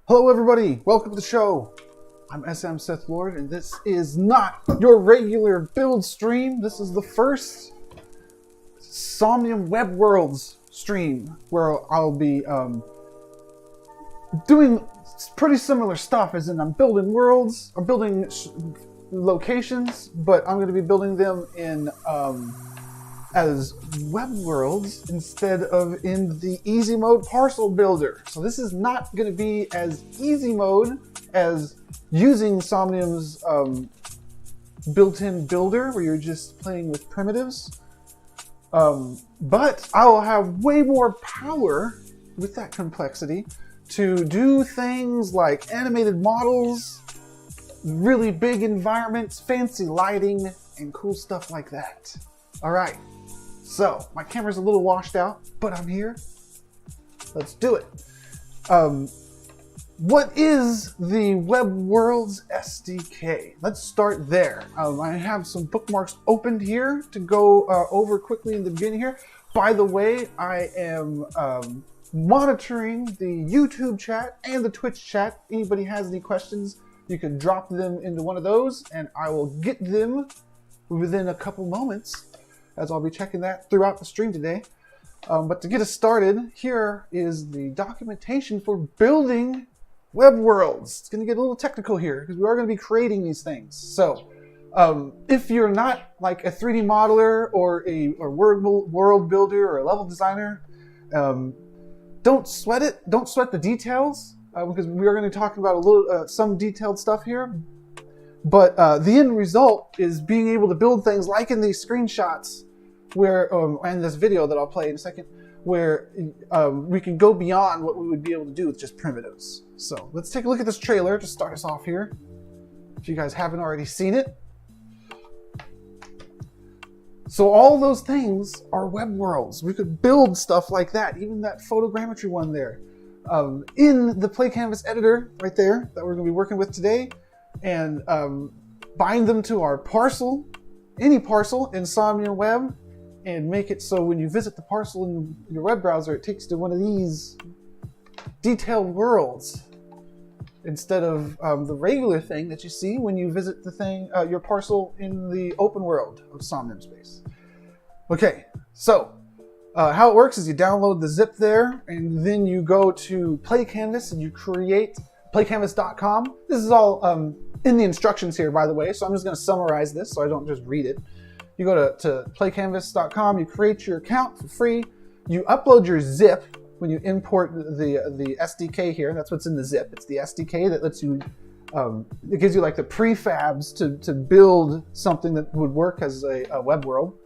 Hello everybody, welcome to the show. I'm SM Seth Lord, and this is not your regular build stream. This is the first Somnium Web Worlds stream where I'll be doing pretty similar stuff, as in I'm building worlds, I'm building locations, but I'm going to be building them in as web worlds instead of in the easy mode parcel builder. So this is not going to be as easy mode as using Somnium's built-in builder where you're just playing with primitives. But I will have way more power with that complexity to do things like animated models, really big environments, fancy lighting, and cool stuff like that. All right. So, my camera's a little washed out, but I'm here. Let's do it. What is the Web Worlds SDK? Let's start there. I have some bookmarks opened here to go over quickly in the beginning here. By the way, I am monitoring the YouTube chat and the Twitch chat. Anybody has any questions, you can drop them into one of those, and I will get them within a couple moments, as I'll be checking that throughout the stream today. But to get us started, here is the documentation for building web worlds. It's going to get a little technical here because we are going to be creating these things. So if you're not like a 3D modeler or a world builder or a level designer, don't sweat it. Don't sweat the details because we are going to be talking about a little some detailed stuff here. But the end result is being able to build things like in these screenshots, where and this video that I'll play in a second, where we can go beyond what we would be able to do with just primitives. So let's take a look at this trailer to start us off here, if you guys haven't already seen it. So all those things are web worlds. We could build stuff like that, even that photogrammetry one there, in the Play Canvas editor right there that we're going to be working with today, and bind them to our parcel, any parcel in Somnium Web, and make it so when you visit the parcel in your web browser, it takes you to one of these detailed worlds instead of the regular thing that you see when you visit the thing, your parcel in the open world of Somnium Space. Okay, so how it works is you download the zip there, and then you go to Play Canvas and you create playcanvas.com. This is all in the instructions here, by the way, so I'm just going to summarize this so I don't just read it. You go to playcanvas.com, you create your account for free, you upload your zip when you import the SDK here. That's what's in the zip. It's the SDK that lets you, it gives you like the prefabs to build something that would work as a web world.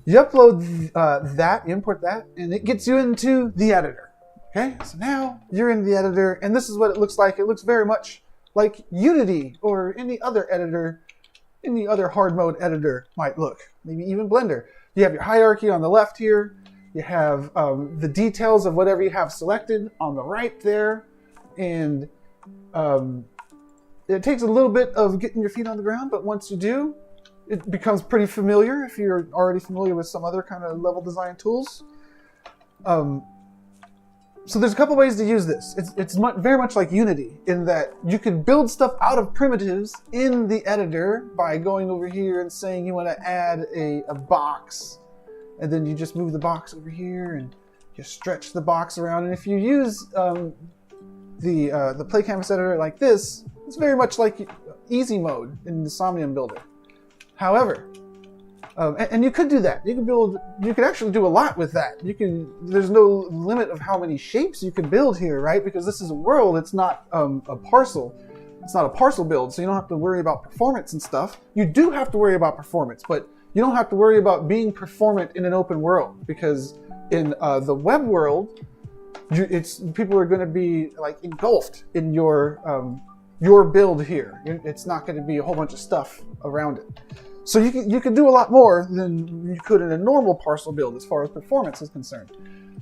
You upload that, import that, and it gets you into the editor. Okay, so now you're in the editor, and this is what it looks like. It looks very much like Unity or any other editor, any other hard mode editor might look, maybe even Blender. You have your hierarchy on the left here. You have the details of whatever you have selected on the right there. And it takes a little bit of getting your feet on the ground, but once you do, it becomes pretty familiar if you're already familiar with some other kind of level design tools. So there's a couple ways to use this. It's very much like Unity in that you can build stuff out of primitives in the editor by going over here and saying you want to add a box, and then you just move the box over here and you stretch the box around. And if you use the Play Canvas editor like this, it's very much like easy mode in the Somnium builder. However, and you could do that. You could actually do a lot with that. There's no limit of how many shapes you can build here, right? Because this is a world, it's not a parcel. It's not a parcel build, so you don't have to worry about performance and stuff. You do have to worry about performance, but you don't have to worry about being performant in an open world, because in the web world, people are going to be like engulfed in your build here. It's not going to be a whole bunch of stuff around it. So you can do a lot more than you could in a normal parcel build as far as performance is concerned.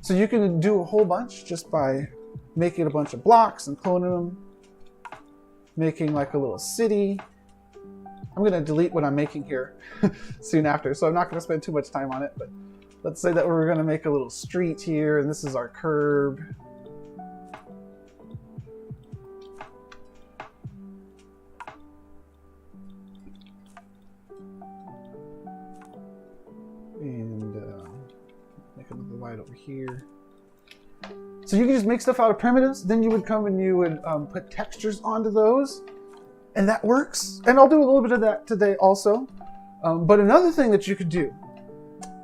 So you can do a whole bunch just by making a bunch of blocks and cloning them, making like a little city. I'm going to delete what I'm making here soon after, so I'm not going to spend too much time on it, but let's say that we're going to make a little street here, and this is our curb. come with the light over here. So you can just make stuff out of primitives. Then you would come and you would put textures onto those, and that works. And I'll do a little bit of that today also. But another thing that you could do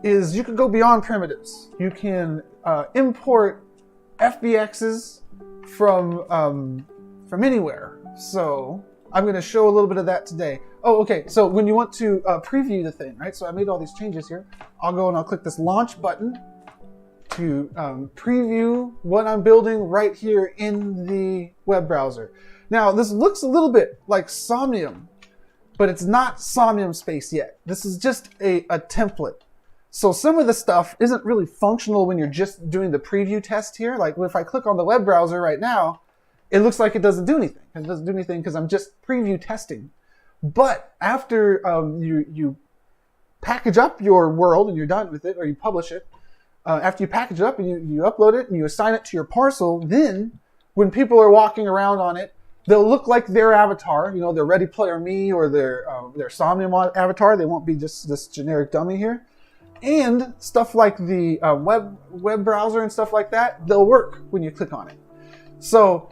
is you could go beyond primitives. You can import FBXs from anywhere. So I'm going to show a little bit of that today. Oh, okay. So when you want to preview the thing, right? So I made all these changes here. I'll go and I'll click this launch button to preview what I'm building right here in the web browser. Now, this looks a little bit like Somnium, but it's not Somnium Space yet. This is just a template. So some of the stuff isn't really functional when you're just doing the preview test here. Like if I click on the web browser right now, it looks like it doesn't do anything. It doesn't do anything because I'm just preview testing. But after you package up your world and you're done with it, or you publish it, after you package it up and you upload it and you assign it to your parcel, then when people are walking around on it, they'll look like their avatar, you know, their Ready Player Me or their Somnium avatar. They won't be just this generic dummy here. And stuff like the web browser and stuff like that, they'll work when you click on it. So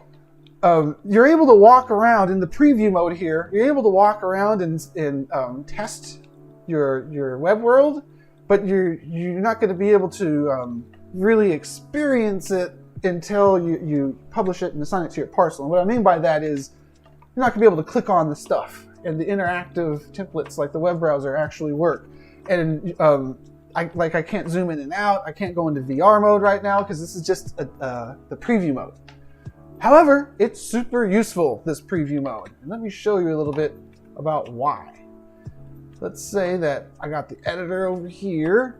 you're able to walk around in the preview mode here. You're able to walk around and test your web world, but you're not going to be able to really experience it until you publish it and assign it to your parcel. And what I mean by that is you're not going to be able to click on the stuff, and the interactive templates like the web browser actually work. And I can't zoom in and out. I can't go into VR mode right now because this is just the preview mode. However, it's super useful, this preview mode. And let me show you a little bit about why. Let's say that I got the editor over here.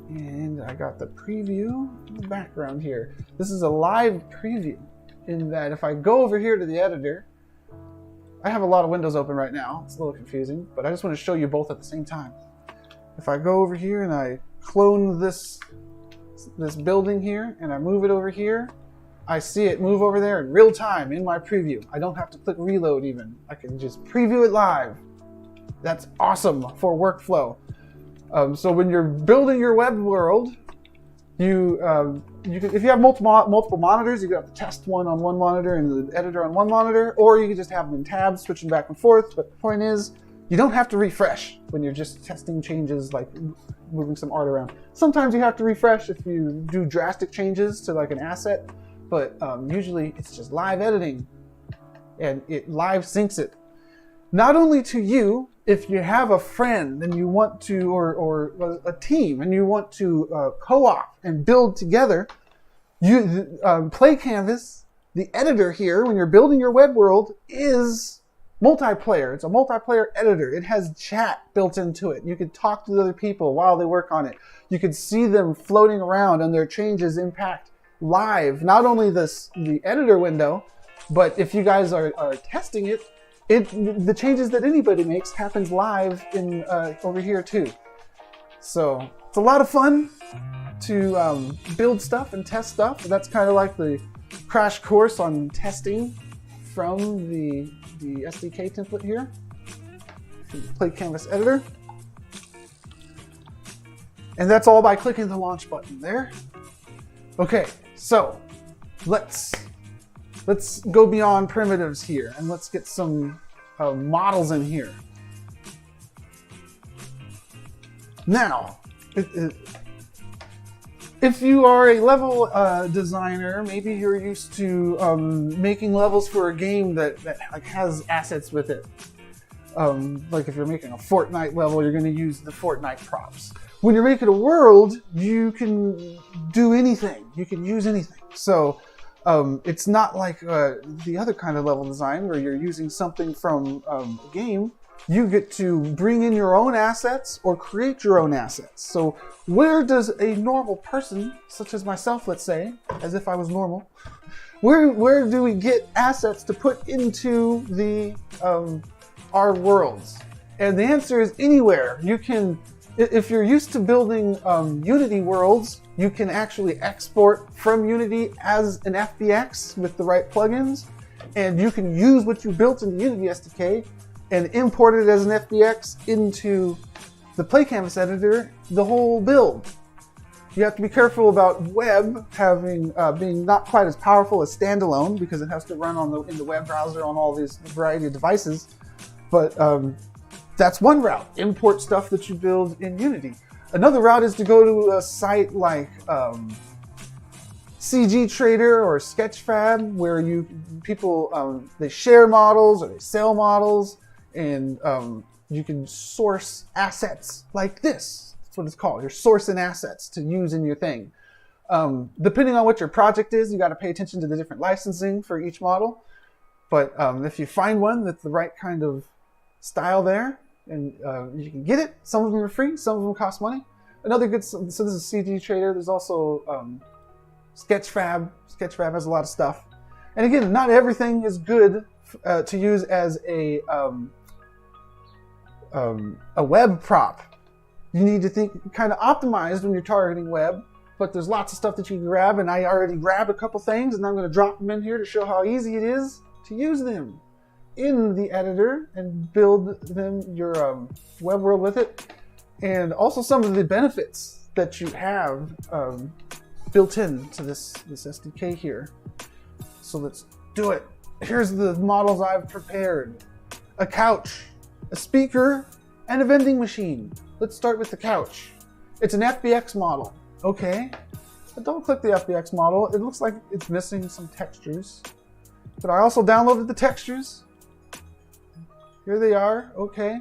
And I got the preview in the background here. This is a live preview in that if I go over here to the editor, I have a lot of windows open right now. It's a little confusing, but I just want to show you both at the same time. If I go over here and I clone this building here and I move it over here, I see it move over there in real time in my preview. I don't have to click reload even. I can just preview it live. That's awesome for workflow. So when you're building your web world, you can, if you have multiple monitors, you can have the test one on one monitor and the editor on one monitor, or you can just have them in tabs, switching back and forth. But the point is, you don't have to refresh when you're just testing changes, like moving some art around. Sometimes you have to refresh if you do drastic changes to like an asset, but usually it's just live editing, and it live syncs it. Not only to you, if you have a friend and you want to, or a team, and you want to co-op and build together, Play Canvas, the editor here, when you're building your web world, is multiplayer. It's a multiplayer editor. It has chat built into it. You can talk to other people while they work on it. You can see them floating around and their changes impact live, not only the editor window, but if you guys are testing it, the changes that anybody makes happens live in over here too. So it's a lot of fun to build stuff and test stuff. That's kind of like the crash course on testing from the SDK template here, the Play Canvas editor. And that's all by clicking the launch button there. Okay, so let's go beyond primitives here and let's get some models in here. Now, if you are a level designer, maybe you're used to making levels for a game that like has assets with it. Like if you're making a Fortnite level, you're going to use the Fortnite props. When you're making a world, you can do anything. You can use anything. So it's not like the other kind of level design where you're using something from a game. You get to bring in your own assets or create your own assets. So where does a normal person, such as myself, let's say, as if I was normal, where do we get assets to put into the our worlds? And the answer is anywhere. You can, if you're used to building Unity worlds, you can actually export from Unity as an FBX with the right plugins, and you can use what you built in the Unity SDK and import it as an FBX into the Play Canvas editor the whole build. You have to be careful about web having being not quite as powerful as standalone because it has to run in the web browser on all these variety of devices. But that's one route. Import stuff that you build in Unity. Another route is to go to a site like CG Trader or Sketchfab, where people they share models or they sell models, and you can source assets like this. That's what it's called. You're sourcing assets to use in your thing. Depending on what your project is, you got to pay attention to the different licensing for each model. But if you find one that's the right kind of style there, and you can get it. Some of them are free, some of them cost money. Another good, so this is CG Trader. There's also Sketchfab. Sketchfab has a lot of stuff. And again, not everything is good to use as a web prop. You need to think kind of optimized when you're targeting web, but there's lots of stuff that you can grab, and I already grabbed a couple things, and I'm going to drop them in here to show how easy it is to use them in the editor and build them your web world with it, and also some of the benefits that you have built into this SDK here. So let's do it. Here's the models I've prepared. A couch, a speaker, and a vending machine. Let's start with the couch. It's an FBX model. Okay, but don't click the FBX model. It looks like it's missing some textures. But I also downloaded the textures. Here they are. Okay.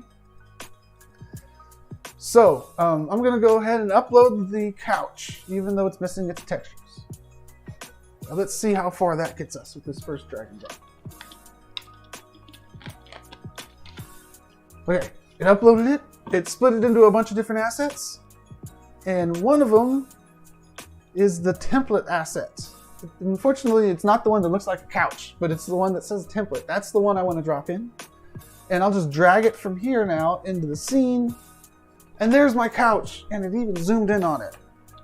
So I'm going to go ahead and upload the couch, even though it's missing its textures. Now let's see how far that gets us with this first drag and drop. Okay, it uploaded it. It split it into a bunch of different assets. And one of them is the template asset. Unfortunately, it's not the one that looks like a couch, but it's the one that says template. That's the one I want to drop in. And I'll just drag it from here now into the scene. And there's my couch, and it even zoomed in on it.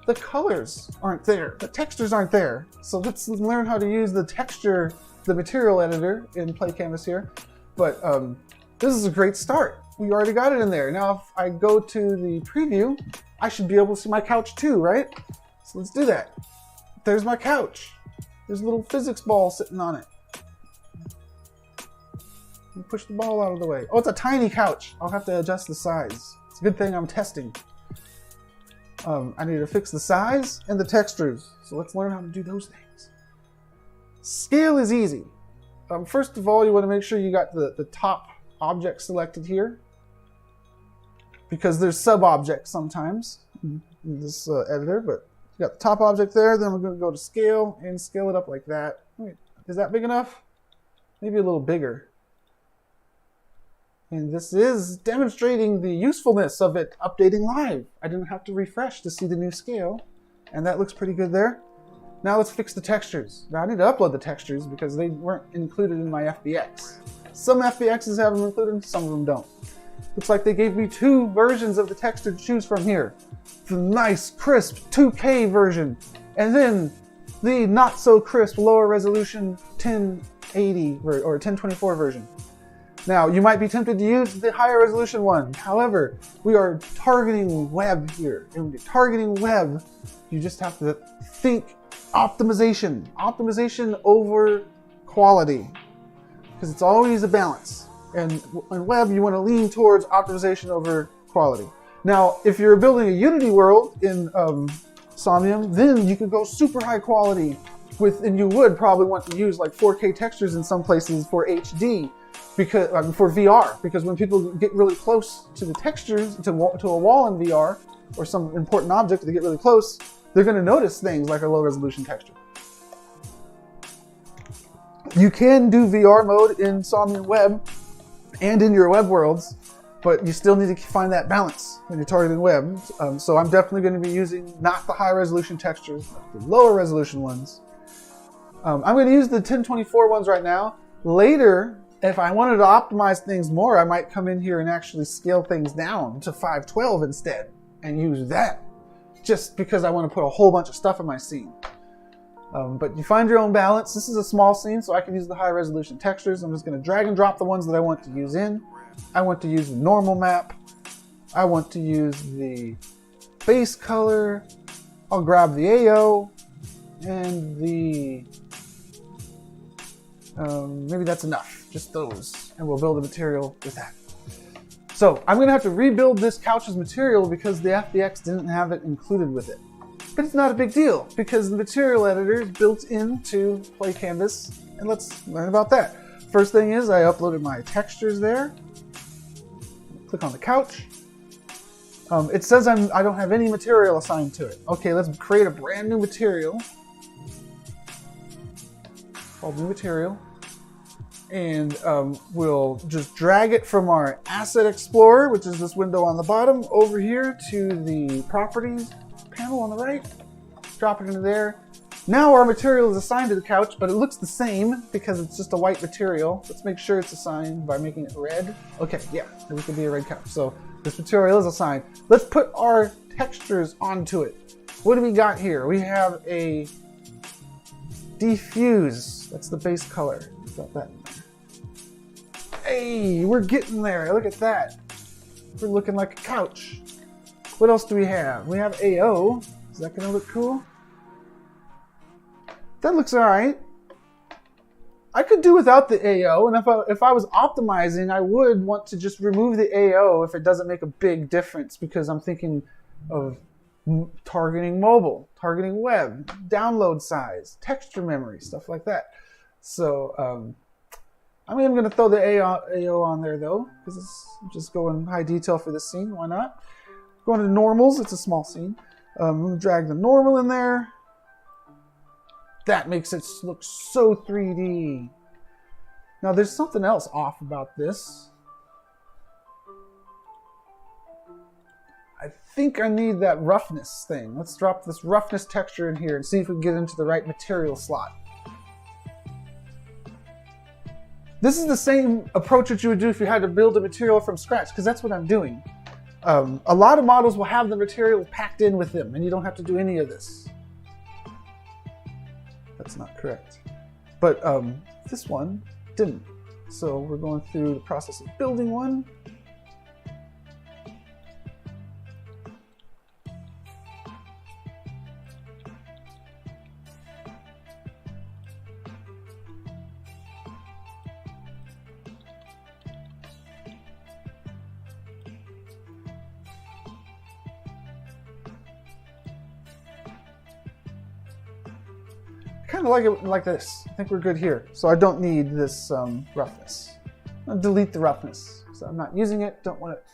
The colors aren't there. The textures aren't there. So let's learn how to use the texture, the material editor in Play Canvas here. But this is a great start. We already got it in there. Now, if I go to the preview, I should be able to see my couch too, right? So let's do that. There's my couch. There's a little physics ball sitting on it. Push the ball out of the way. Oh, it's a tiny couch. I'll have to adjust the size. It's a good thing I'm testing. I need to fix the size and the textures. So let's learn how to do those things. Scale is easy. First of all, you want to make sure you got the top object selected here, because there's sub-objects sometimes in this editor, but you got the top object there. Then we're going to go to scale and scale it up like that. Wait, is that big enough? Maybe a little bigger. And this is demonstrating the usefulness of it updating live. I didn't have to refresh to see the new scale, and that looks pretty good there. Now let's fix the textures. Now I need to upload the textures because they weren't included in my FBX. Some FBXs have them included, some of them don't. Looks like they gave me two versions of the texture to choose from here. The nice, crisp 2K version, and then the not so crisp, lower resolution 1080 or 1024 version. Now, you might be tempted to use the higher resolution one. However, we are targeting web here. And when you're targeting web, you just have to think optimization. Optimization over quality. Because it's always a balance. And in web, you want to lean towards optimization over quality. Now, if you're building a Unity world in Somnium, then you could go super high quality with, and you would probably want to use like 4K textures in some places for HD. Because for VR, because when people get really close to the textures, to a wall in VR, or some important object, they get really close, they're going to notice things like a low resolution texture. You can do VR mode in Somnium Web and in your web worlds, but you still need to find that balance when you're targeting web. So I'm definitely going to be using not the high resolution textures, but the lower resolution ones. I'm going to use the 1024 ones right now. Later, if I wanted to optimize things more, I might come in here and actually scale things down to 512 instead and use that, just because I want to put a whole bunch of stuff in my scene. But you find your own balance. This is a small scene, so I can use the high resolution textures. I'm just going to drag and drop the ones that I want to use in. I want to use the normal map, I want to use the base color. I'll grab the AO and the, maybe that's enough, just those, and we'll build a material with that. So I'm gonna have to rebuild this couch's material because the FBX didn't have it included with it. But it's not a big deal because the material editor is built into Play Canvas, and let's learn about that. First thing is I uploaded my textures there. Click on the couch. It says I don't have any material assigned to it. Okay, let's create a brand new material called new material, and we'll just drag it from our Asset Explorer, which is this window on the bottom, over here to the Properties panel on the right. Drop it into there. Now our material is assigned to the couch, but it looks the same because it's just a white material. Let's make sure it's assigned by making it red. Okay, yeah, it could be a red couch. So this material is assigned. Let's put our textures onto it. What do we got here? We have a diffuse. That's the base color. Got that in there. Hey, we're getting there. Look at that. We're looking like a couch. What else do we have? We have AO. Is that going to look cool? That looks all right. I could do without the AO, and if I was optimizing, I would want to just remove the AO if it doesn't make a big difference, because I'm thinking of targeting mobile, targeting web, download size, texture memory, stuff like that. So I'm going to throw the AO on there though, because it's just going high detail for this scene. Why not? Going to normals. It's a small scene. I'm going to drag the normal in there. That makes it look so 3D. Now there's something else off about this. I think I need that roughness thing. Let's drop this roughness texture in here and see if we can get into the right material slot. This is the same approach that you would do if you had to build a material from scratch, because that's what I'm doing. A lot of models will have the material packed in with them, and you don't have to do any of this. That's not correct. But this one didn't. So we're going through the process of building one. Kind of like it like this. I think we're good here. So I don't need this roughness. I'll delete the roughness. So I'm not using it. Don't want it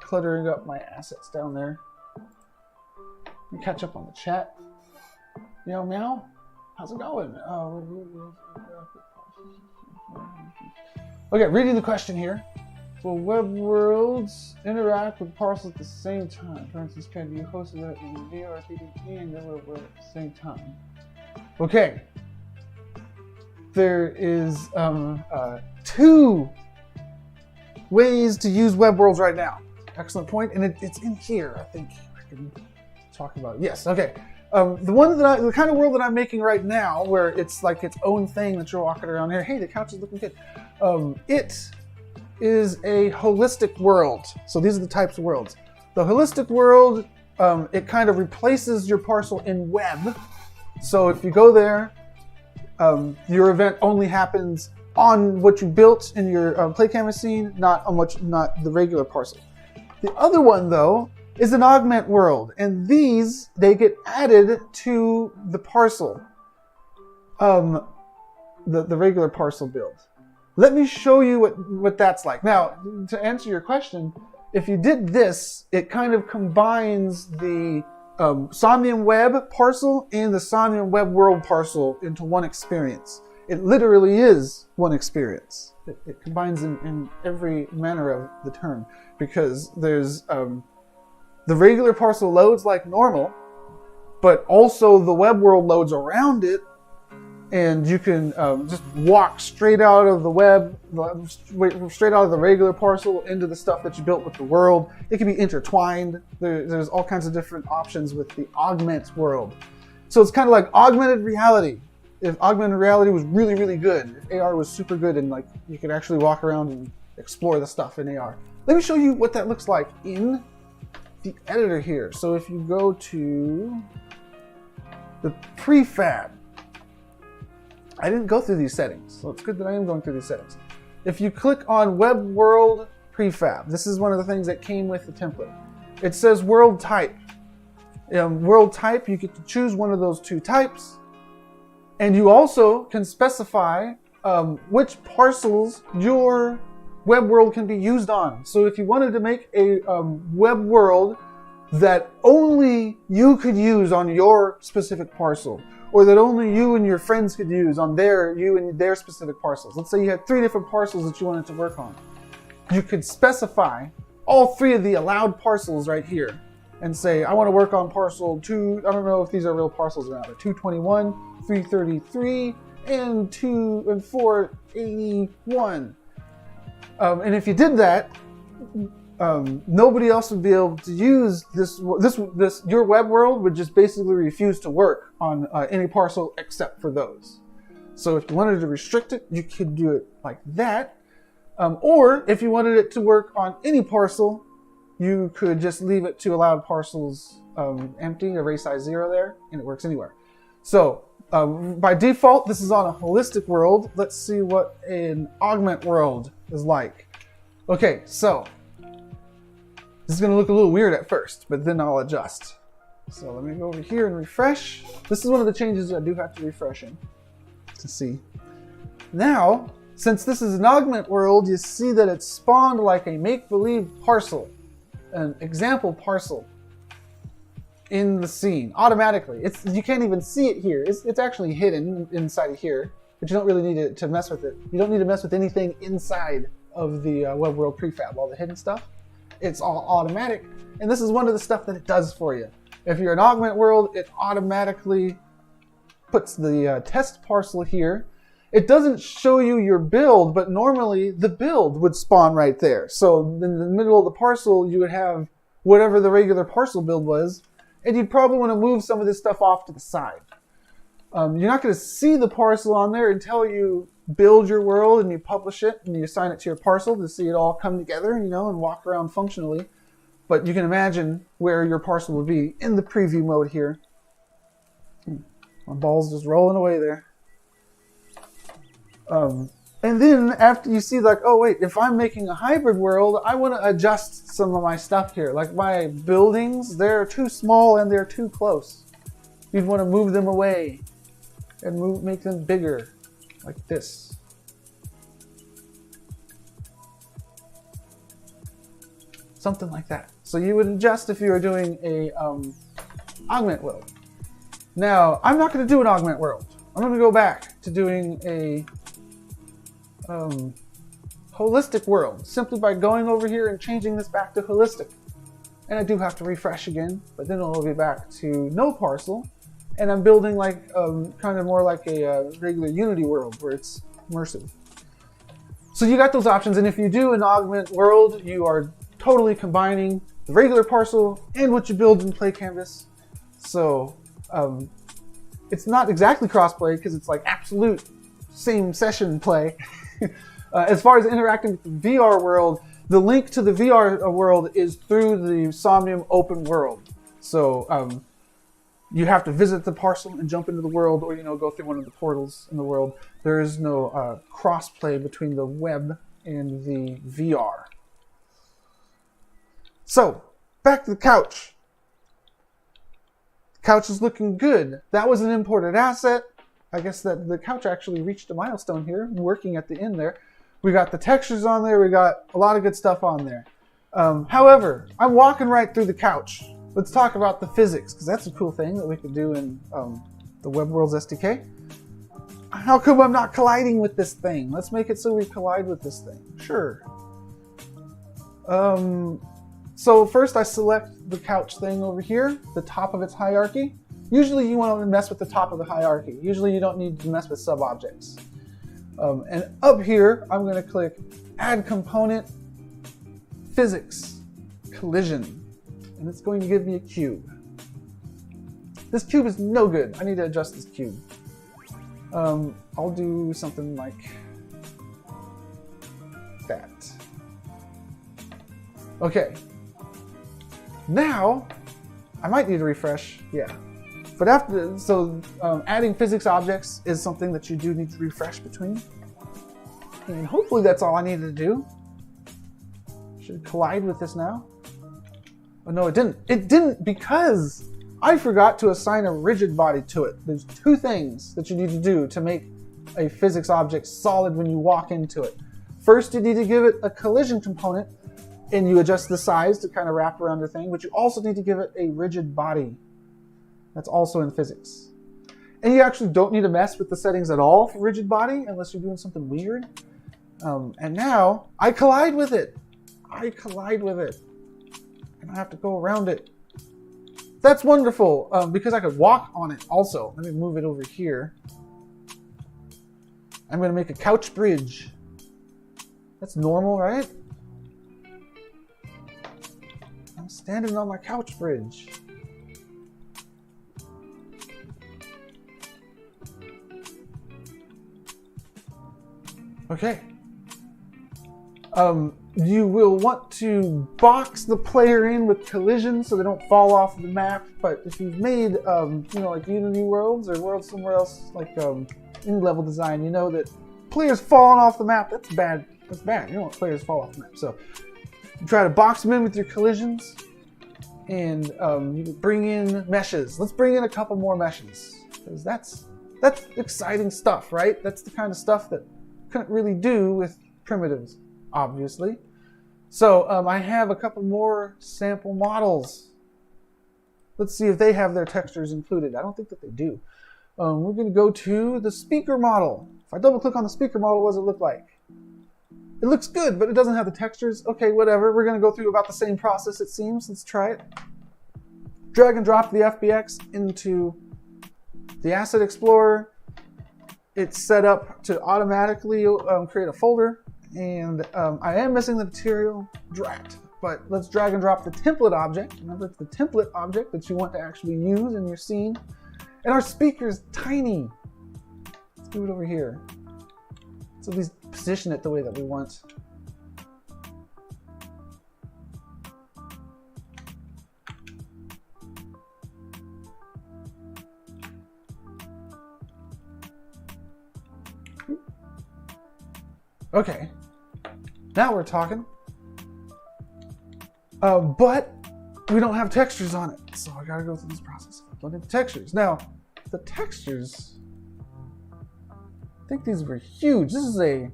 cluttering up my assets down there. Let me catch up on the chat. Meow meow. How's it going? Okay, reading the question here. Will web worlds interact with parcels at the same time? For instance, can you host it in VRTDP and the web world at the same time? Okay, there is two ways to use web worlds right now. Excellent point, and it's in here. I think I can talk about it. Yes. Okay. The kind of world that I'm making right now, where it's like its own thing that you're walking around here. Hey, the couch is looking good. It is a holistic world. So these are the types of worlds. The holistic world, it kind of replaces your parcel in web. So if you go there, your event only happens on what you built in your play canvas scene, not the regular parcel. The other one, though, is an augment world, and these they get added to the parcel, the regular parcel build. Let me show you what that's like. Now, to answer your question, if you did this, it kind of combines the Somnium Web parcel and the Somnium Web World parcel into one experience. It literally is one experience. It combines in every manner of the term, because there's the regular parcel loads like normal, but also the web world loads around it, and you can just walk straight out of the web, straight out of the regular parcel into the stuff that you built with the world. It can be intertwined. There's all kinds of different options with the augment world. So it's kind of like augmented reality. If augmented reality was really, really good, if AR was super good and like you could actually walk around and explore the stuff in AR. Let me show you what that looks like in the editor here. So if you go to the prefab, I didn't go through these settings, so it's good that I am going through these settings. If you click on Web World Prefab, this is one of the things that came with the template. It says world type. World type, you get to choose one of those two types, and you also can specify which parcels your web world can be used on. So if you wanted to make a web world that only you could use on your specific parcel, or that only you and your friends could use on you and their specific parcels. Let's say you had 3 different parcels that you wanted to work on. You could specify all 3 of the allowed parcels right here and say, I want to work on parcel 2, I don't know if these are real parcels or not, but 221, 333, and 481. And if you did that, nobody else would be able to use this. Your web world would just basically refuse to work on any parcel except for those. So if you wanted to restrict it, you could do it like that. Or if you wanted it to work on any parcel, you could just leave it to allowed parcels empty, array size 0 there, and it works anywhere. So by default, this is on a holistic world. Let's see what an augment world is like. Okay, so this is going to look a little weird at first, but then I'll adjust. So let me go over here and refresh. This is one of the changes I do have to refresh in to see. Now, since this is an augment world, you see that it's spawned like a make-believe parcel, an example parcel in the scene automatically. You can't even see it here. It's actually hidden inside of here, but you don't really need to mess with it. You don't need to mess with anything inside of the web world prefab, all the hidden stuff. It's all automatic, and this is one of the stuff that it does for you. If you're an augment world, it automatically puts the test parcel here. It doesn't show you your build, but normally the build would spawn right there. So in the middle of the parcel, you would have whatever the regular parcel build was, and you'd probably want to move some of this stuff off to the side. You're not going to see the parcel on there until you build your world and you publish it and you assign it to your parcel to see it all come together, and walk around functionally. But you can imagine where your parcel would be in the preview mode here. My ball's just rolling away there. And then after you see like, oh wait, if I'm making a hybrid world, I want to adjust some of my stuff here. Like my buildings, they're too small and they're too close. You'd want to move them away and make them bigger, like this. Something like that. So you would adjust if you were doing a augment world. Now, I'm not going to do an augment world. I'm going to go back to doing a holistic world, simply by going over here and changing this back to holistic. And I do have to refresh again, but then it'll be back to no parcel. And I'm building like kind of more like a regular Unity world where it's immersive. So you got those options, and if you do an augment world, you are totally combining the regular parcel and what you build in Play Canvas. So it's not exactly crossplay because it's like absolute same session play. As far as interacting with the VR world, the link to the VR world is through the Somnium open world. So you have to visit the parcel and jump into the world, or go through one of the portals in the world. There is no crossplay between the web and the VR. So back to the couch. The couch is looking good. That was an imported asset. I guess that the couch actually reached a milestone here, working at the end there. We got the textures on there. We got a lot of good stuff on there. However, I'm walking right through the couch. Let's talk about the physics, because that's a cool thing that we could do in the Web Worlds SDK. How come I'm not colliding with this thing? Let's make it so we collide with this thing. Sure. So first I select the couch thing over here, the top of its hierarchy. Usually you want to mess with the top of the hierarchy. Usually you don't need to mess with sub-objects. And up here, I'm going to click Add Component, Physics, Collision. And it's going to give me a cube. This cube is no good. I need to adjust this cube. I'll do something like that. Okay. Now, I might need to refresh, yeah. But after, so adding physics objects is something that you do need to refresh between. And hopefully that's all I needed to do. Should collide with this now. Oh no, it didn't. It didn't because I forgot to assign a rigid body to it. There's two things that you need to do to make a physics object solid when you walk into it. First, you need to give it a collision component, and you adjust the size to kind of wrap around the thing, but you also need to give it a rigid body. That's also in physics. And you actually don't need to mess with the settings at all for rigid body unless you're doing something weird. And now I collide with it. I collide with it. And I have to go around it. That's wonderful because I could walk on it also. Let me move it over here. I'm going to make a couch bridge. That's normal, right? I'm standing on my couch bridge. Okay. You will want to box the player in with collisions so they don't fall off the map. But if you've made, like Unity worlds or worlds somewhere else, like in level design, you know that players falling off the map, that's bad. That's bad. You don't want players fall off the map. So you try to box them in with your collisions, and you bring in meshes. Let's bring in a couple more meshes because that's exciting stuff, right? That's the kind of stuff that couldn't really do with primitives, obviously. So I have a couple more sample models. Let's see if they have their textures included. I don't think that they do. We're going to go to the speaker model. If I double click on the speaker model, what does it look like? It looks good, but it doesn't have the textures. Okay, whatever. We're going to go through about the same process, it seems. Let's try it. Drag and drop the FBX into the Asset Explorer. It's set up to automatically create a folder. And I am missing the material, drat. But let's drag and drop the template object. Remember, it's the template object that you want to actually use in your scene. And our speaker is tiny. Let's move it over here. So at least position it the way that we want. Okay, now we're talking. But we don't have textures on it, so I gotta go through this process of uploading the textures. Now, the textures, I think these were huge. This is a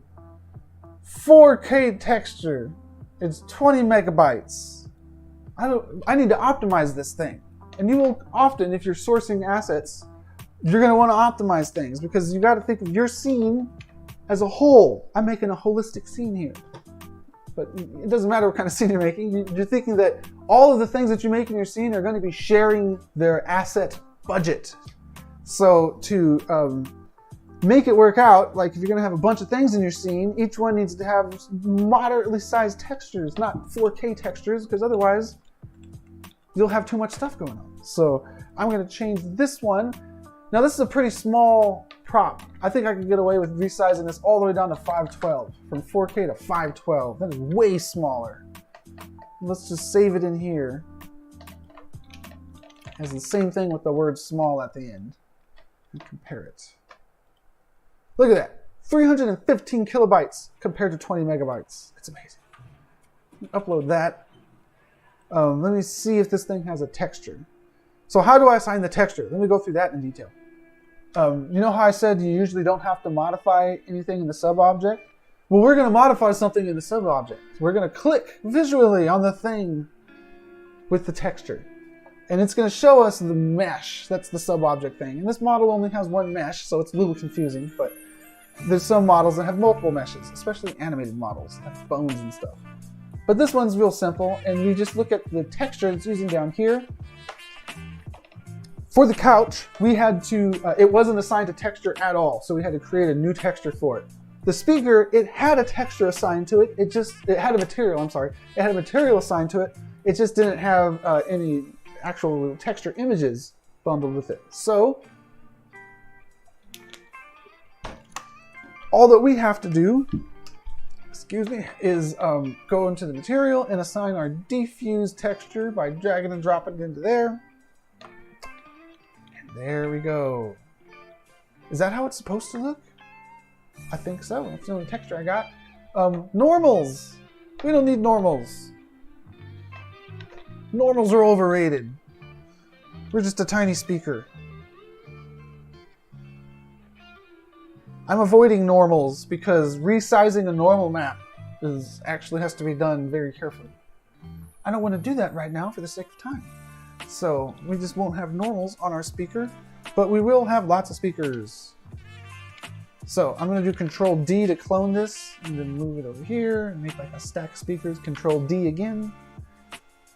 4K texture. It's 20 megabytes. I need to optimize this thing. And you will often, if you're sourcing assets, you're gonna wanna optimize things because you gotta think of your scene as a whole. I'm making a holistic scene here. But it doesn't matter what kind of scene you're making. You're thinking that all of the things that you make in your scene are going to be sharing their asset budget. So to make it work out, like if you're going to have a bunch of things in your scene, each one needs to have moderately sized textures, not 4K textures, because otherwise you'll have too much stuff going on. So I'm going to change this one. Now this is a pretty small prop. I think I could get away with resizing this all the way down to 512, from 4K to 512. That is way smaller. Let's just save it in here. It has the same thing with the word small at the end. And compare it. Look at that. 315 kilobytes compared to 20 megabytes. It's amazing. Upload that. Let me see if this thing has a texture. So how do I assign the texture? Let me go through that in detail. You know how I said you usually don't have to modify anything in the sub-object? Well, we're going to modify something in the sub-object. We're going to click visually on the thing with the texture. And it's going to show us the mesh. That's the sub-object thing. And this model only has one mesh, so it's a little confusing. But there's some models that have multiple meshes, especially animated models that have bones and stuff. But this one's real simple, and we just look at the texture it's using down here. For the couch, we had to, it wasn't assigned a texture at all, so we had to create a new texture for it. The speaker, it had a texture assigned to it. It had a material, I'm sorry. It had a material assigned to it. It just didn't have any actual texture images bundled with it. So, all that we have to do excuse me, is go into the material and assign our diffuse texture by dragging and dropping it into there. And there we go. Is that how it's supposed to look? I think so. That's the only texture I got. Normals. We don't need normals. Normals are overrated. We're just a tiny speaker. I'm avoiding normals because resizing a normal map actually has to be done very carefully. I don't want to do that right now for the sake of time. So we just won't have normals on our speaker, but we will have lots of speakers. So I'm going to do Control D to clone this and then move it over here and make like a stack of speakers. Control D again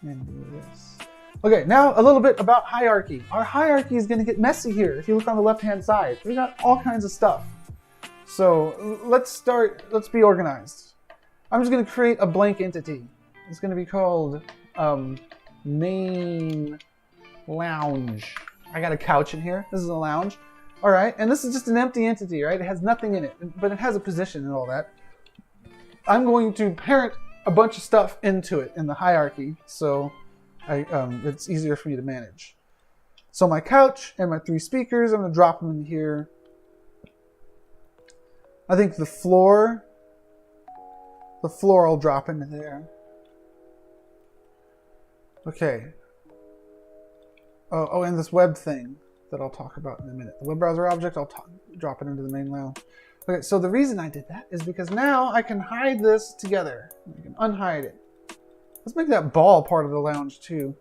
and do this. Okay, now a little bit about hierarchy. Our hierarchy is going to get messy here. If you look on the left-hand side, we got all kinds of stuff. So let's be organized. I'm just going to create a blank entity. It's going to be called main lounge. I got a couch in here. This is a lounge. All right, and this is just an empty entity, right? It has nothing in it, but it has a position and all that. I'm going to parent a bunch of stuff into it in the hierarchy, so it's easier for me to manage. So my couch and my 3 speakers, I'm going to drop them in here. I think the floor will drop into there. Okay. Oh, and this web thing that I'll talk about in a minute. The web browser object, I'll drop it into the main lounge. Okay, so the reason I did that is because now I can hide this together. I can unhide it. Let's make that ball part of the lounge too.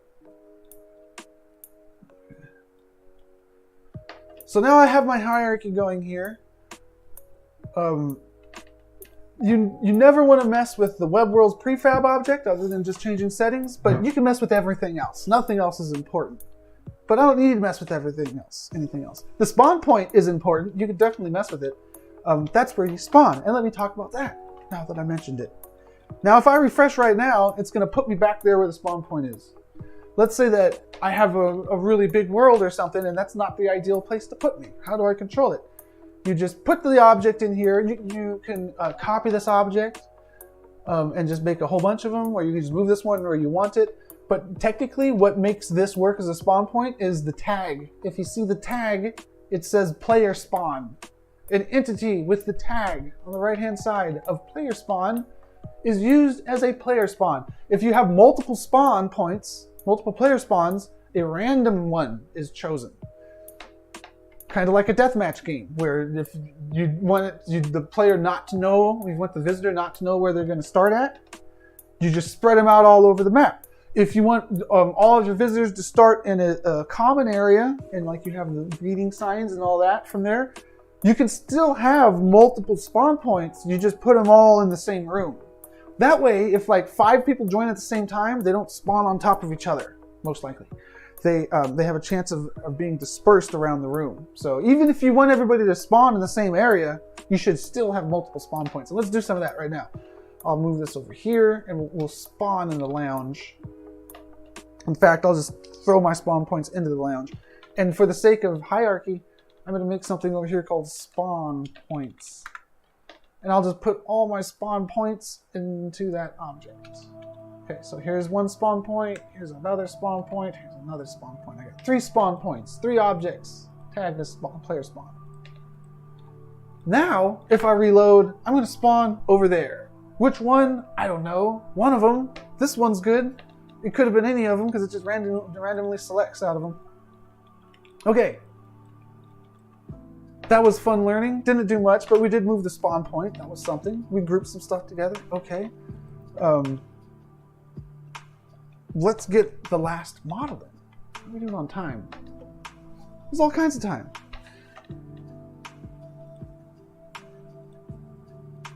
Okay. So now I have my hierarchy going here. You never want to mess with the web world's prefab object other than just changing settings, but you can mess with everything else. Nothing else is important. But I don't need to mess with anything else. The spawn point is important. You can definitely mess with it. That's where you spawn. And let me talk about that now that I mentioned it. Now, if I refresh right now, it's going to put me back there where the spawn point is. Let's say that I have a really big world or something, and that's not the ideal place to put me. How do I control it? You just put the object in here. You can copy this object and just make a whole bunch of them, or you can just move this one where you want it. But technically, what makes this work as a spawn point is the tag. If you see the tag, it says player spawn. An entity with the tag on the right-hand side of player spawn is used as a player spawn. If you have multiple spawn points, multiple player spawns, a random one is chosen. Kind of like a deathmatch game, where if you want the player not to know, you want the visitor not to know where they're going to start at, you just spread them out all over the map. If you want all of your visitors to start in a common area, and like you have the greeting signs and all that from there, you can still have multiple spawn points. You just put them all in the same room. That way, if like 5 people join at the same time, they don't spawn on top of each other, most likely. They have a chance of being dispersed around the room. So even if you want everybody to spawn in the same area, you should still have multiple spawn points. So let's do some of that right now. I'll move this over here, and we'll spawn in the lounge. In fact, I'll just throw my spawn points into the lounge. And for the sake of hierarchy, I'm going to make something over here called spawn points. And I'll just put all my spawn points into that object. Okay, so here's one spawn point, here's another spawn point, here's another spawn point. I got 3 spawn points, 3 objects tagged as player spawn. Now, if I reload, I'm going to spawn over there. Which one? I don't know. One of them. This one's good. It could have been any of them because it just randomly selects out of them. Okay. That was fun learning. Didn't do much, but we did move the spawn point. That was something. We grouped some stuff together. Okay. Let's get the last model then. How are we doing on time? There's all kinds of time.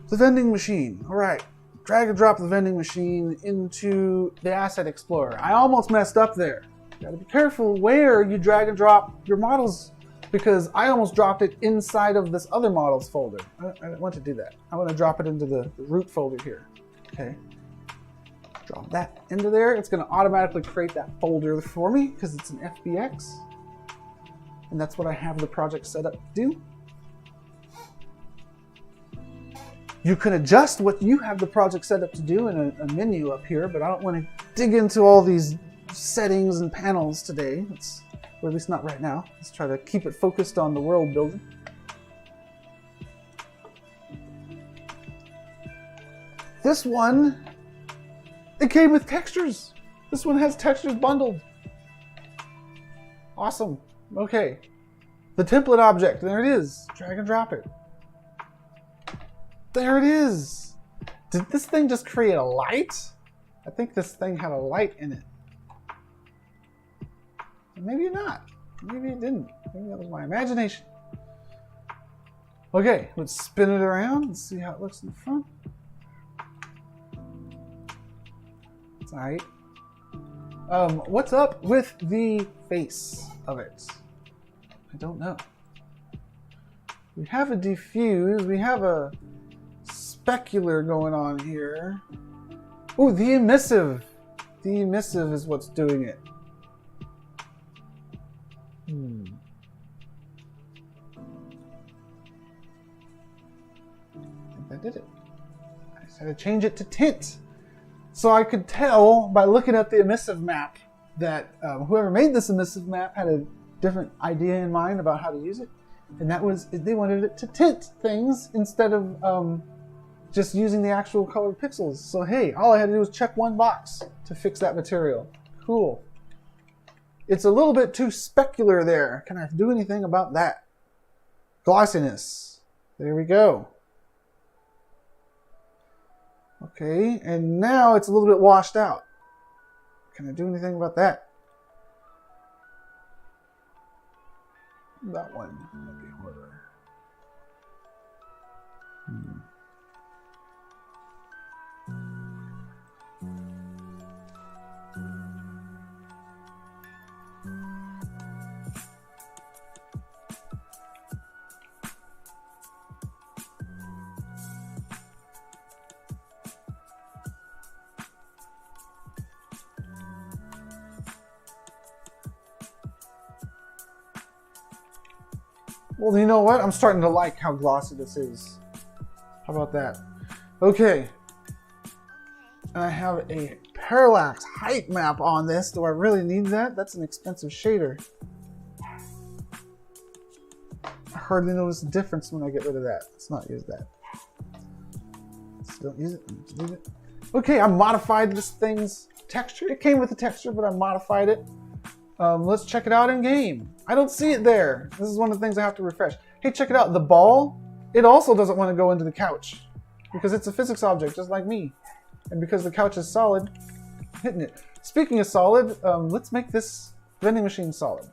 The vending machine. All right. Drag and drop the vending machine into the Asset Explorer. I almost messed up there. You gotta be careful where you drag and drop your models, because I almost dropped it inside of this other models folder. I don't want to do that. I want to drop it into the root folder here. Okay. Drop that into there. It's going to automatically create that folder for me because it's an FBX. And that's what I have the project set up to do. You can adjust what you have the project set up to do in a menu up here, but I don't want to dig into all these settings and panels today. Or at least not right now. Let's try to keep it focused on the world building. This one, it came with textures. This one has textures bundled. Awesome. Okay. The template object, there it is. Drag and drop it. There it is. Did this thing just create a light? I think this thing had a light in it. Maybe not. Maybe it didn't. Maybe that was my imagination. Okay, let's spin it around and see how it looks in the front. It's alright. What's up with the face of it? I don't know. We have a diffuse, we have a specular going on here. Ooh, the emissive. The emissive is what's doing it. I think that did it. I just had to change it to tint. So I could tell by looking at the emissive map that whoever made this emissive map had a different idea in mind about how to use it. And that was, they wanted it to tint things instead of just using the actual colored pixels. So hey, all I had to do was check one box to fix that material. Cool. It's a little bit too specular there. Can I do anything about that? Glossiness. There we go. Okay, and now it's a little bit washed out. Can I do anything about that? That one might be harder. Well, you know what? I'm starting to like how glossy this is. How about that? Okay. And I have a parallax height map on this. Do I really need that? That's an expensive shader. I hardly notice the difference when I get rid of that. Let's not use that. Let's don't use it. Let's leave it. Okay, I modified this thing's texture. It came with the texture, but I modified it. Let's check it out in game. I don't see it there. This is one of the things I have to refresh. Hey, check it out. The ball, it also doesn't want to go into the couch because it's a physics object just like me. And because the couch is solid, I'm hitting it. Speaking of solid, let's make this vending machine solid.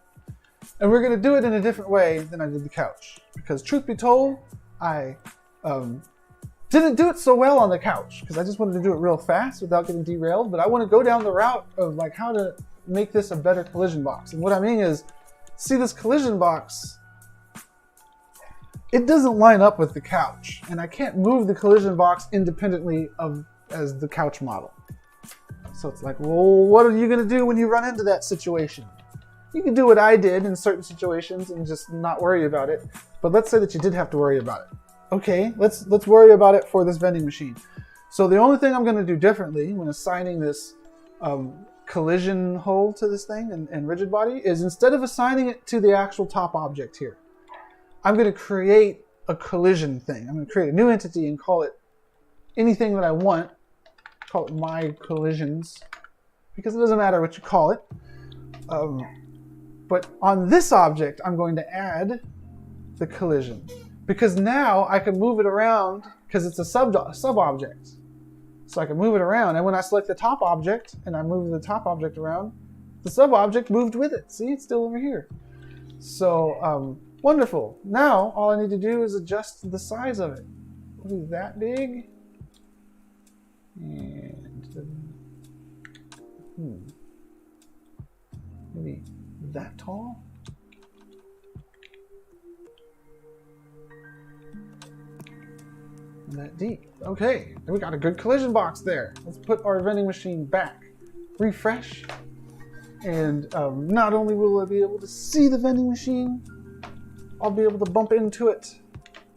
And we're going to do it in a different way than I did the couch. Because truth be told, I didn't do it so well on the couch because I just wanted to do it real fast without getting derailed. But I want to go down the route of like how to make this a better collision box. And what I mean is, see this collision box, it doesn't line up with the couch. And I can't move the collision box independently as the couch model. So it's like, well, what are you going to do when you run into that situation? You can do what I did in certain situations and just not worry about it. But let's say that you did have to worry about it. Okay, let's worry about it for this vending machine. So the only thing I'm going to do differently when assigning this collision hole to this thing and rigid body is instead of assigning it to the actual top object here, I'm going to create a collision thing. I'm going to create a new entity and call it anything that I want. Call it my collisions because it doesn't matter what you call it. But on this object, I'm going to add the collision because now I can move it around because it's a sub-object. So I can move it around, and when I select the top object and I move the top object around, the sub-object moved with it. See, it's still over here. So, wonderful. Now, all I need to do is adjust the size of it. It'll be that big. And maybe that tall. That deep. Okay, we got a good collision box there. Let's put our vending machine back. Refresh. And not only will I be able to see the vending machine, I'll be able to bump into it.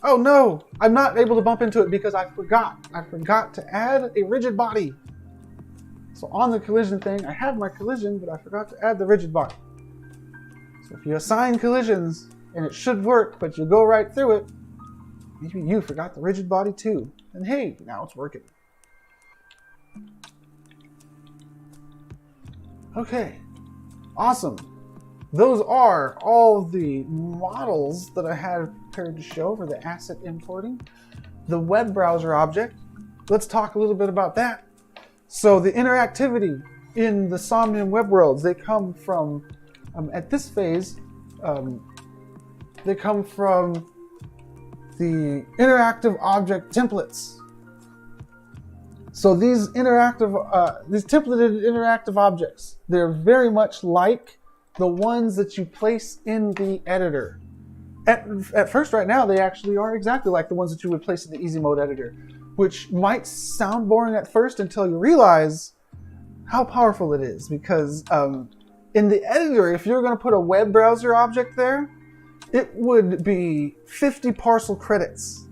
Oh no, I'm not able to bump into it because I forgot. I forgot to add a rigid body. So on the collision thing, I have my collision, but I forgot to add the rigid body. So if you assign collisions, and it should work, but you go right through it, maybe you forgot the rigid body too. And hey, now it's working. Okay, awesome. Those are all the models that I had prepared to show for the asset importing. The web browser object, let's talk a little bit about that. So the interactivity in the Somnium web worlds, they come from, at this phase, they come from the interactive object templates. So these these templated interactive objects, they're very much like the ones that you place in the editor. At first, right now, they actually are exactly like the ones that you would place in the easy mode editor, which might sound boring at first until you realize how powerful it is. Because in the editor, if you're going to put a web browser object there, it would be 50 parcel credits.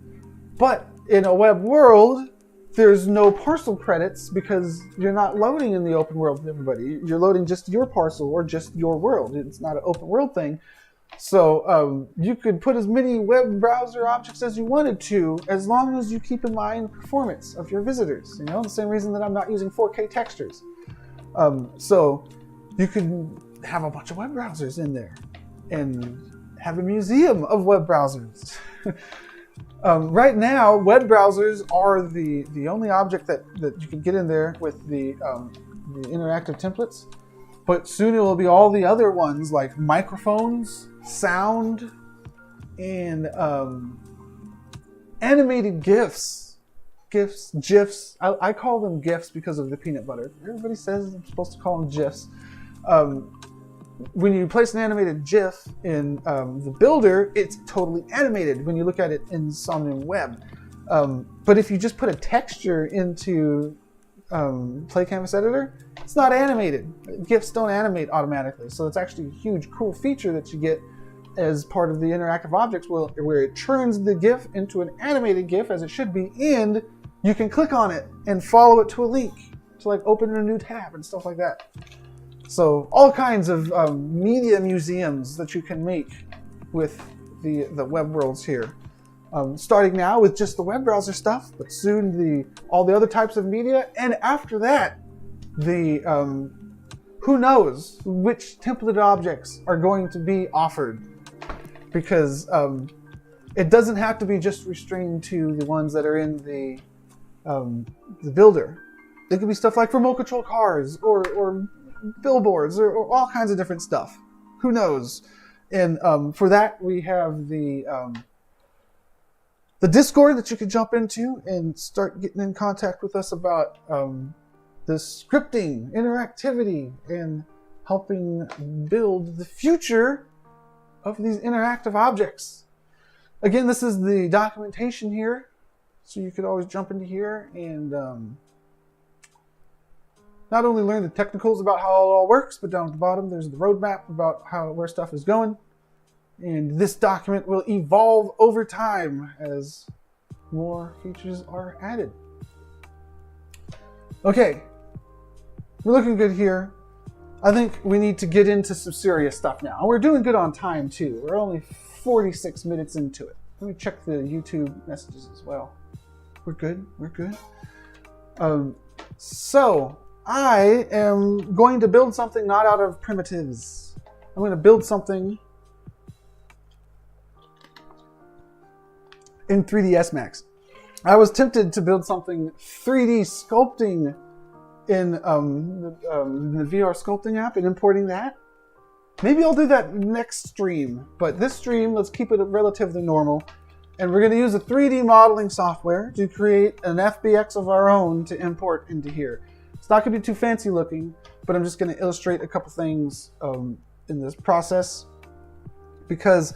But in a web world, there's no parcel credits because you're not loading in the open world with everybody. You're loading just your parcel or just your world. It's not an open world thing. So you could put as many web browser objects as you wanted to, as long as you keep in mind performance of your visitors. You know, the same reason that I'm not using 4K textures. So you could have a bunch of web browsers in there and have a museum of web browsers. Right now, web browsers are the only object that you can get in there with the interactive templates. But soon it will be all the other ones like microphones, sound, and animated GIFs. GIFs. I call them GIFs because of the peanut butter. Everybody says I'm supposed to call them GIFs. When you place an animated GIF in the builder, it's totally animated when you look at it in Somnium Web. But if you just put a texture into Play Canvas Editor, it's not animated. GIFs don't animate automatically, so it's actually a huge, cool feature that you get as part of the interactive objects where it turns the GIF into an animated GIF as it should be, and you can click on it and follow it to a link to like open a new tab and stuff like that. So all kinds of media museums that you can make with the web worlds here. Starting now with just the web browser stuff, but soon all the other types of media, and after that, who knows which templated objects are going to be offered, because it doesn't have to be just restrained to the ones that are in the builder. It could be stuff like remote control cars or billboards or all kinds of different stuff. Who knows? And for that, we have the Discord that you can jump into and start getting in contact with us about the scripting, interactivity, and helping build the future of these interactive objects. Again, this is the documentation here, so you could always jump into here and not only learn the technicals about how it all works, but down at the bottom there's the roadmap about where stuff is going. And this document will evolve over time as more features are added. Okay, we're looking good here. I think we need to get into some serious stuff now. We're doing good on time too. We're only 46 minutes into it. Let me check the YouTube messages as well. We're good, we're good. So I am going to build something not out of primitives. I'm going to build something in 3ds Max. I was tempted to build something 3D sculpting in the VR sculpting app and importing that. Maybe I'll do that next stream, but this stream, let's keep it relatively normal. And we're going to use a 3D modeling software to create an FBX of our own to import into here. It's not going to be too fancy looking, but I'm just going to illustrate a couple things in this process, because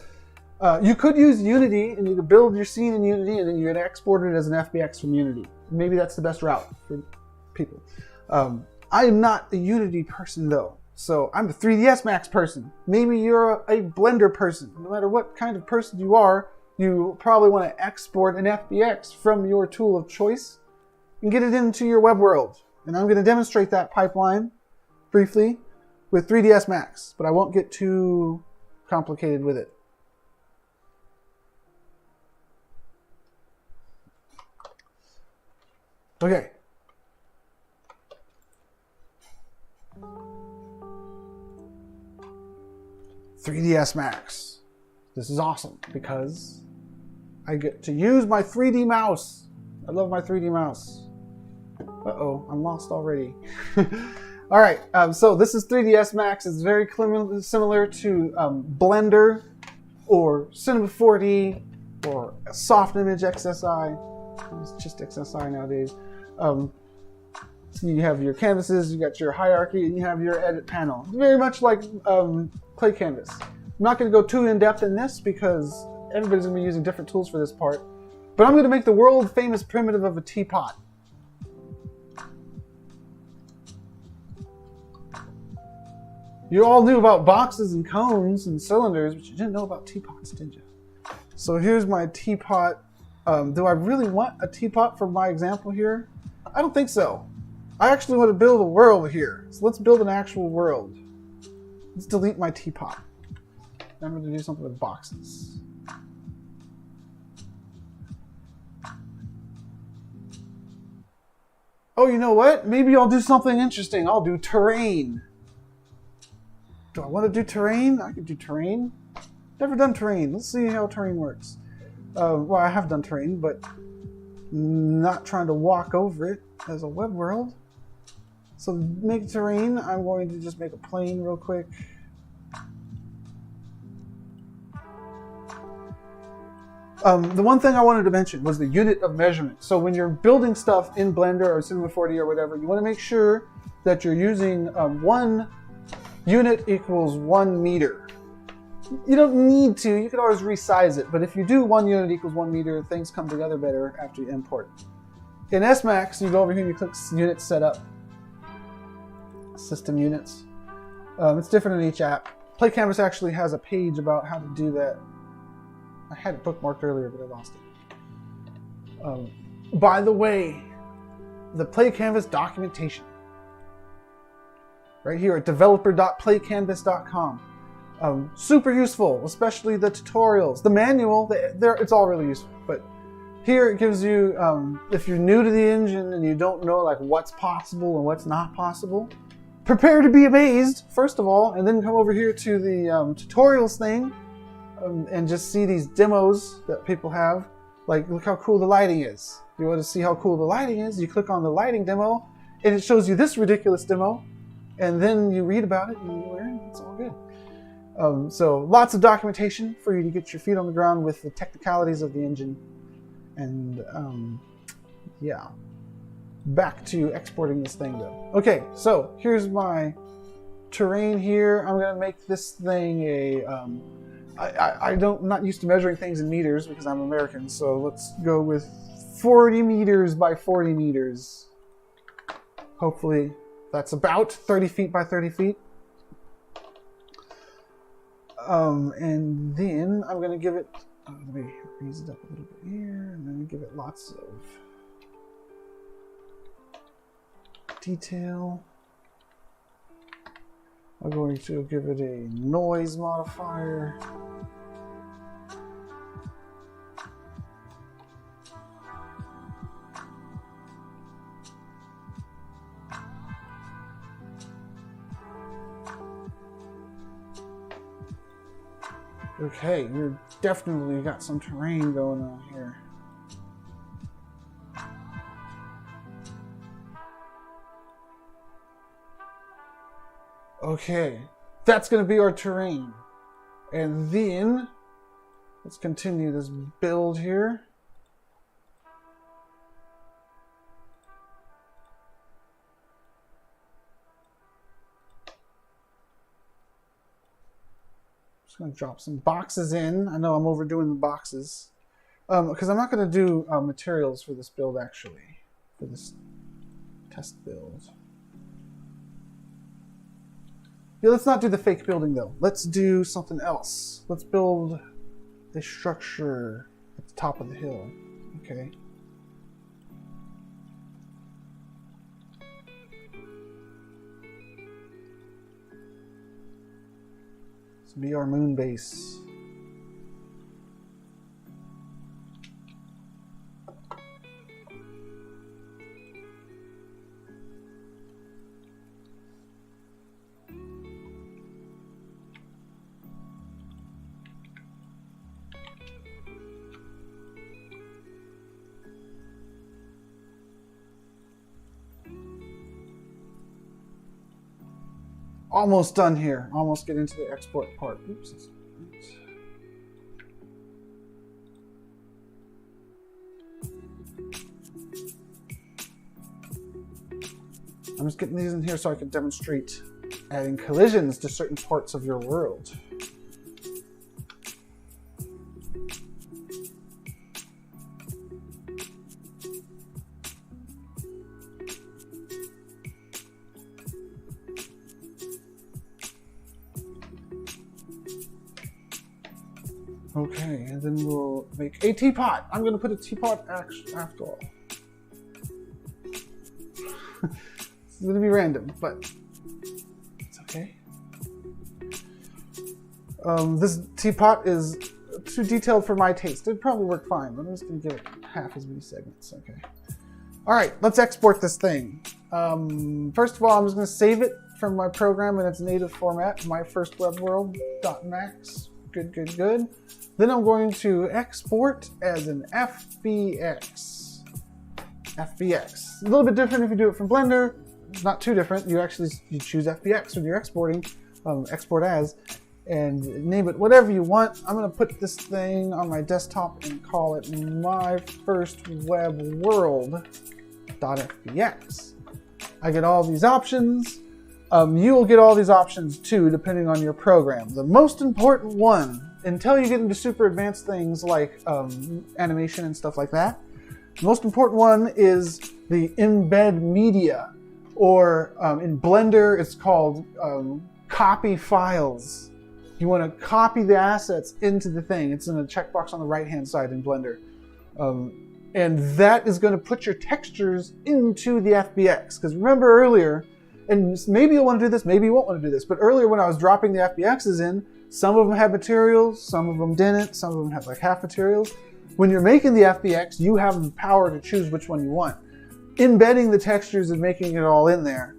you could use Unity and you could build your scene in Unity and then you're going to export it as an FBX from Unity. Maybe that's the best route for people. I am not a Unity person though, so I'm a 3ds Max person. Maybe you're a Blender person. No matter what kind of person you are, you probably want to export an FBX from your tool of choice and get it into your web world. And I'm going to demonstrate that pipeline briefly with 3ds Max, but I won't get too complicated with it. Okay. "3ds Max. This is awesome because I get to use my 3D mouse. I love my 3D mouse. Uh-oh, I'm lost already. All right, so this is 3ds Max. It's very similar to Blender or Cinema 4D or Softimage XSI. It's just XSI nowadays. So you have your canvases, you got your hierarchy, and you have your edit panel. It's very much like Clay Canvas. I'm not going to go too in-depth in this because everybody's going to be using different tools for this part. But I'm going to make the world-famous primitive of a teapot. You all knew about boxes and cones and cylinders, but you didn't know about teapots, did you? So here's my teapot. Do I really want a teapot for my example here? I don't think so. I actually want to build a world here. So let's build an actual world. Let's delete my teapot. I'm going to do something with boxes. Oh, you know what? Maybe I'll do something interesting. I'll do terrain. Do I want to do terrain? I could do terrain. Never done terrain. Let's see how terrain works. Well, I have done terrain, but not trying to walk over it as a web world. So to make terrain, I'm going to just make a plane real quick. The one thing I wanted to mention was the unit of measurement. So when you're building stuff in Blender or Cinema 4D or whatever, you want to make sure that you're using 1 unit equals 1 meter. You don't need to, you can always resize it, but if you do 1 unit equals 1 meter, things come together better after you import. In SMax, you go over here and you click Unit Setup. System Units. It's different in each app. Play Canvas actually has a page about how to do that. I had it bookmarked earlier, but I lost it. By the way, the Play Canvas documentation. Right here at developer.playcanvas.com. Super useful, especially the tutorials. The manual, it's all really useful. But here it gives you, if you're new to the engine and you don't know like what's possible and what's not possible, prepare to be amazed, first of all, and then come over here to the tutorials thing and just see these demos that people have. Like, look how cool the lighting is. If you want to see how cool the lighting is, you click on the lighting demo, and it shows you this ridiculous demo, and then you read about it and you learn. It's all good. So lots of documentation for you to get your feet on the ground with the technicalities of the engine. And yeah, back to exporting this thing though. Okay, so here's my terrain here. I'm gonna make this thing a, I'm not used to measuring things in meters because I'm American, so let's go with 40 meters by 40 meters. Hopefully that's about 30 feet by 30 feet. And then I'm going to give it, let me raise it up a little bit here, and then give it lots of detail. I'm going to give it a noise modifier. Okay, we've definitely got some terrain going on here. Okay, that's going to be our terrain. And then, let's continue this build here. Going to drop some boxes in. I know I'm overdoing the boxes because I'm not going to do materials for this build actually, for this test build. Yeah, let's not do the fake building though. Let's do something else. Let's build a structure. top of the hill. Okay. This will be our moon base. Almost done here. Almost get into the export part. Oops. I'm just getting these in here so I can demonstrate adding collisions to certain parts of your world. Okay, and then we'll make a teapot. I'm going to put a teapot after all. It's going to be random, but it's okay. This teapot is too detailed for my taste. It'd probably work fine, but I'm just going to give it half as many segments. Okay. All right, let's export this thing. First of all, I'm just going to save it from my program in its native format, my first web world.max. Good, good, good. Then I'm going to export as an FBX. FBX. A little bit different if you do it from Blender. Not too different. You choose FBX when you're exporting, export as, and name it whatever you want. I'm going to put this thing on my desktop and call it my first web world.fbx. I get all these options. You will get all these options too, depending on your program. The most important one, until you get into super advanced things like animation and stuff like that, the most important one is the embed media, or in Blender, it's called copy files. You want to copy the assets into the thing. It's in a checkbox on the right-hand side in Blender. And that is going to put your textures into the FBX. Because remember earlier, and maybe you'll want to do this, maybe you won't want to do this, but earlier when I was dropping the FBXs in, some of them had materials, some of them didn't, some of them had like half materials. When you're making the FBX, you have the power to choose which one you want. Embedding the textures and making it all in there,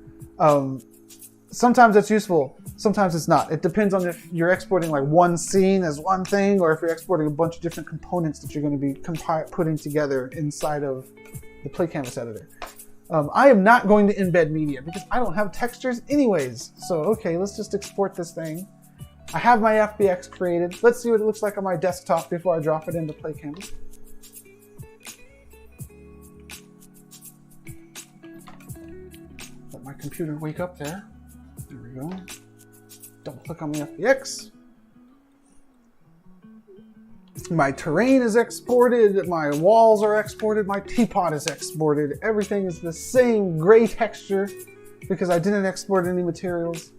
sometimes that's useful, sometimes it's not. It depends on if you're exporting like one scene as one thing, or if you're exporting a bunch of different components that you're going to be putting together inside of the Play Canvas editor. I am not going to embed media because I don't have textures anyways. So, okay, let's just export this thing. I have my FBX created. Let's see what it looks like on my desktop before I drop it into Play Canvas. Let my computer wake up there. There we go. Double click on the FBX. My terrain is exported, my walls are exported, my teapot is exported. Everything is the same gray texture because I didn't export any materials.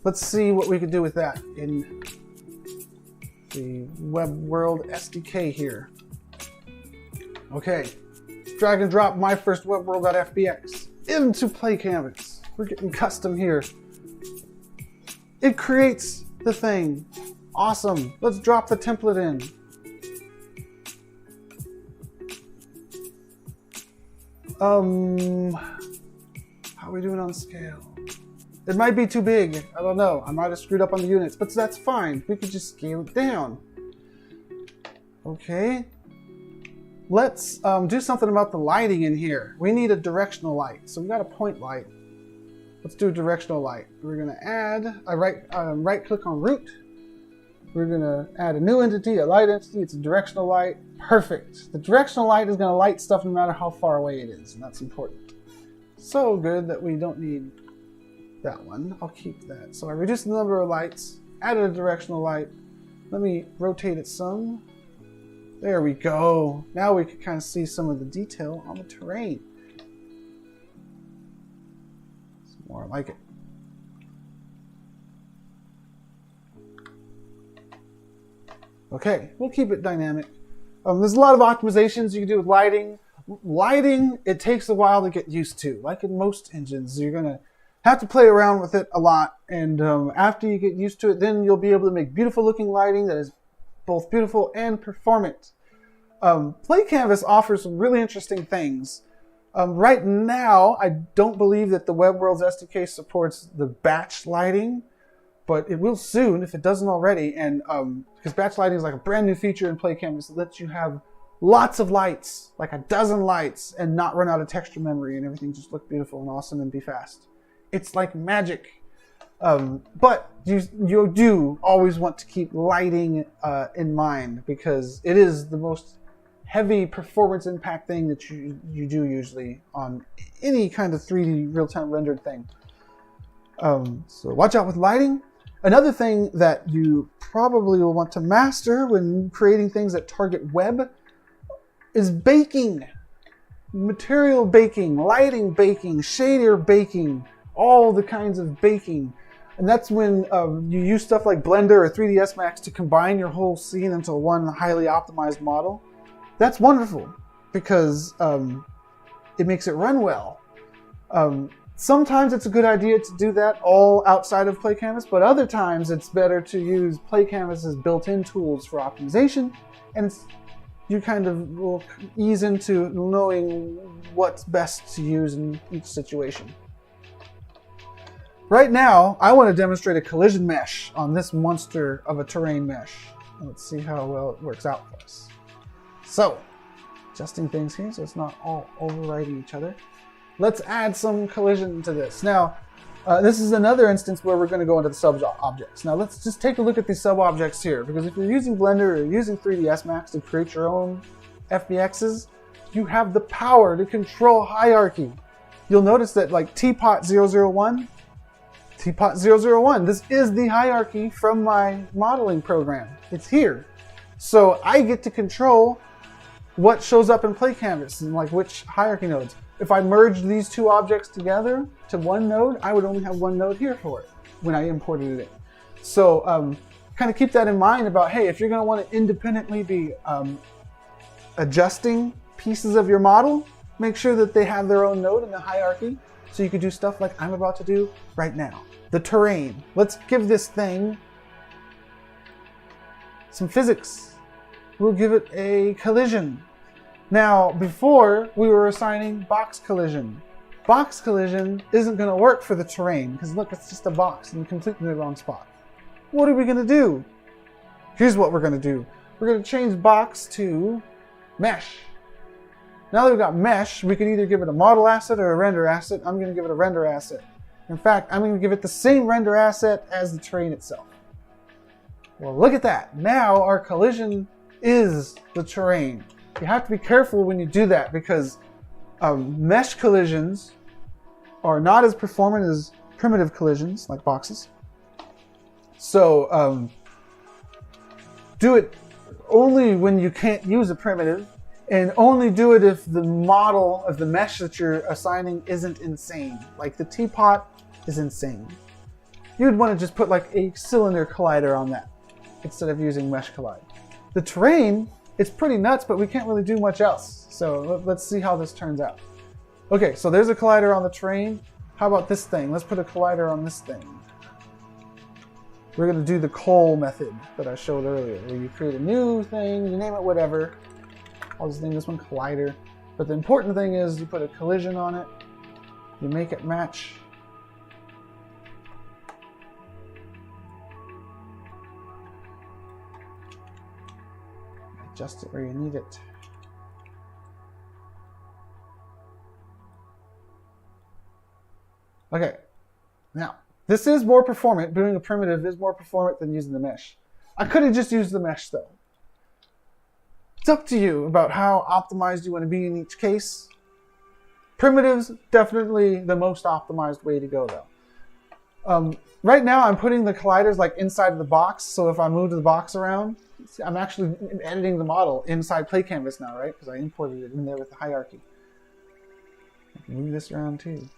Let's see what we could do with that in the Web World SDK here. Okay, drag and drop my first Web World.fbx into Play Canvas. We're getting custom here. It creates the thing. Awesome. Let's drop the template in. How are we doing on scale? It might be too big. I don't know. I might have screwed up on the units, but that's fine. We could just scale it down. Okay. Let's do something about the lighting in here. We need a directional light. So we got a point light. Let's do a directional light. We're going to add, right click on root. We're going to add a new entity, a light entity. It's a directional light. Perfect. The directional light is going to light stuff no matter how far away it is, and that's important. So good that we don't need that one. I'll keep that. So I reduced the number of lights, added a directional light. Let me rotate it some. There we go. Now we can kind of see some of the detail on the terrain. Some more like it. Okay, we'll keep it dynamic. There's a lot of optimizations you can do with lighting. Lighting, it takes a while to get used to. Like in most engines, you're going to have to play around with it a lot. And after you get used to it, then you'll be able to make beautiful looking lighting that is both beautiful and performant. Play Canvas offers some really interesting things. Right now, I don't believe that the WebWorlds SDK supports the batch lighting, but it will soon if it doesn't already. And because batch lighting is like a brand new feature in Play Canvas that lets you have lots of lights, like a dozen lights, and not run out of texture memory and everything just look beautiful and awesome and be fast. It's like magic. But you do always want to keep lighting in mind because it is the most heavy performance impact thing that you do usually on any kind of 3D real-time rendered thing. So watch out with lighting. Another thing that you probably will want to master when creating things that target web is baking. Material baking, lighting baking, shader baking, all the kinds of baking. And that's when you use stuff like Blender or 3ds Max to combine your whole scene into one highly optimized model. That's wonderful because it makes it run well. Sometimes it's a good idea to do that all outside of Play Canvas, but other times it's better to use Play Canvas's built-in tools for optimization, and you kind of will ease into knowing what's best to use in each situation. Right now, I want to demonstrate a collision mesh on this monster of a terrain mesh. Let's see how well it works out for us. So, adjusting things here so it's not all overriding each other. Let's add some collision to this. Now, this is another instance where we're going to go into the sub-objects. Now, let's just take a look at these sub-objects here, because if you're using Blender or using 3ds Max to create your own FBXs, you have the power to control hierarchy. You'll notice that like Teapot 001, this is the hierarchy from my modeling program. It's here. So I get to control what shows up in Play Canvas and like which hierarchy nodes. If I merged these two objects together to one node, I would only have one node here for it when I imported it in. So kind of keep that in mind about, hey, if you're going to want to independently be adjusting pieces of your model, make sure that they have their own node in the hierarchy so you can do stuff like I'm about to do right now. The terrain. Let's give this thing some physics. We'll give it a collision. Now, before we were assigning box collision. Box collision isn't going to work for the terrain because look, it's just a box in completely the wrong spot. What are we going to do? Here's what we're going to do. We're going to change box to mesh. Now that we've got mesh, we can either give it a model asset or a render asset. I'm going to give it a render asset. In fact, I'm going to give it the same render asset as the terrain itself. Well, look at that. Now our collision is the terrain. You have to be careful when you do that because mesh collisions are not as performant as primitive collisions like boxes. So do it only when you can't use a primitive, and only do it if the model of the mesh that you're assigning isn't insane. Like the teapot is insane. You'd want to just put like a cylinder collider on that instead of using mesh collide. The terrain, it's pretty nuts, but we can't really do much else. So let's see how this turns out. Okay, so there's a collider on the terrain. How about this thing? Let's put a collider on this thing. We're going to do the coal method that I showed earlier, where you create a new thing, you name it whatever. I'll just name this one collider. But the important thing is you put a collision on it, you make it match. Adjust it where you need it. Okay, now this is more performant. Doing a primitive is more performant than using the mesh. I could have just used the mesh though. It's up to you about how optimized you want to be in each case. Primitive's definitely the most optimized way to go though. Right now I'm putting the colliders like inside of the box, so if I move the box around, I'm actually editing the model inside Play Canvas now, right? Because I imported it in there with the hierarchy. I can move this around too.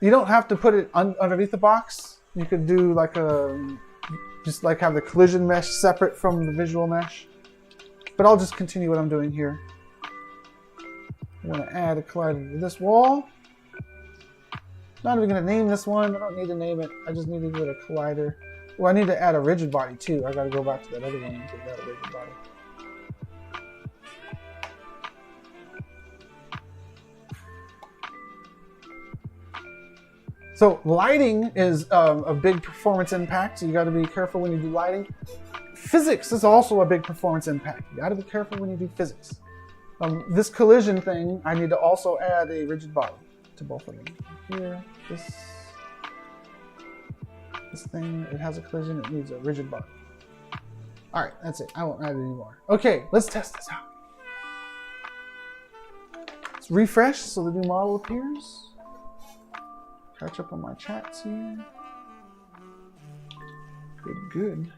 You don't have to put it underneath the box. You could do like a, just like have the collision mesh separate from the visual mesh. but I'll just continue what I'm doing here. I'm going to add a collider to this wall. Not even going to name this one. I don't need to name it. I just need to get a collider. Well, I need to add a rigid body too. I got to go back to that other one and get that rigid body. So lighting is a big performance impact, so you got to be careful when you do lighting. Physics is also a big performance impact. You got to be careful when you do physics. This collision thing, I need to also add a rigid body to both of them. Here, this thing, it has a collision, it needs a rigid body. All right, that's it. I won't add it anymore. Okay, let's test this out. Let's refresh so the new model appears. Catch up on my chats here. Good.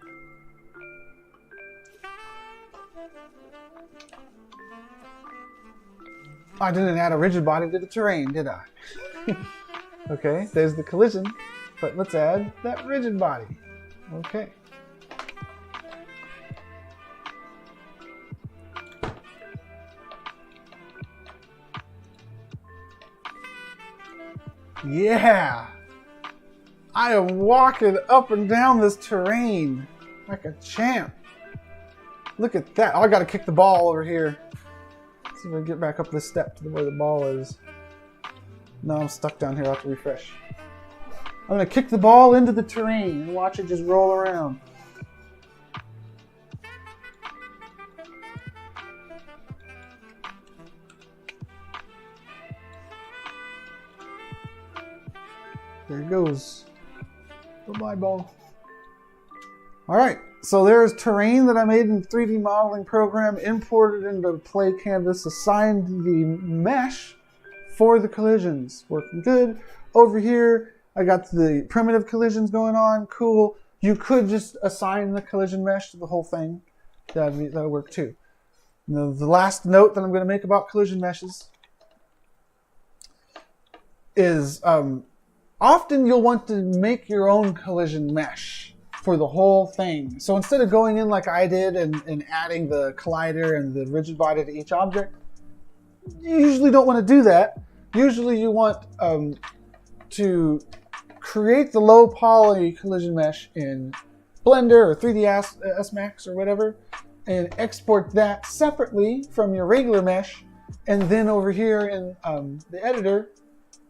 I didn't add a rigid body to the terrain, did I? Okay, there's the collision, but let's add that rigid body. Okay. Yeah! I am walking up and down this terrain like a champ. Look at that. Oh, I gotta kick the ball over here. See if I can get back up this step to where the ball is. No, I'm stuck down here. I'll have to refresh. I'm going to kick the ball into the terrain and watch it just roll around. There it goes. Bye-bye, ball. All right. So there's terrain that I made in the 3D modeling program, imported into Play Canvas, assigned the mesh for the collisions. Working good. Over here, I got the primitive collisions going on. Cool. You could just assign the collision mesh to the whole thing. That'd work too. Now, the last note that I'm going to make about collision meshes is often you'll want to make your own collision mesh for the whole thing. So instead of going in like I did and adding the collider and the rigid body to each object, you usually don't want to do that. Usually you want to create the low poly collision mesh in Blender or 3ds Max or whatever, and export that separately from your regular mesh. And then over here in the editor,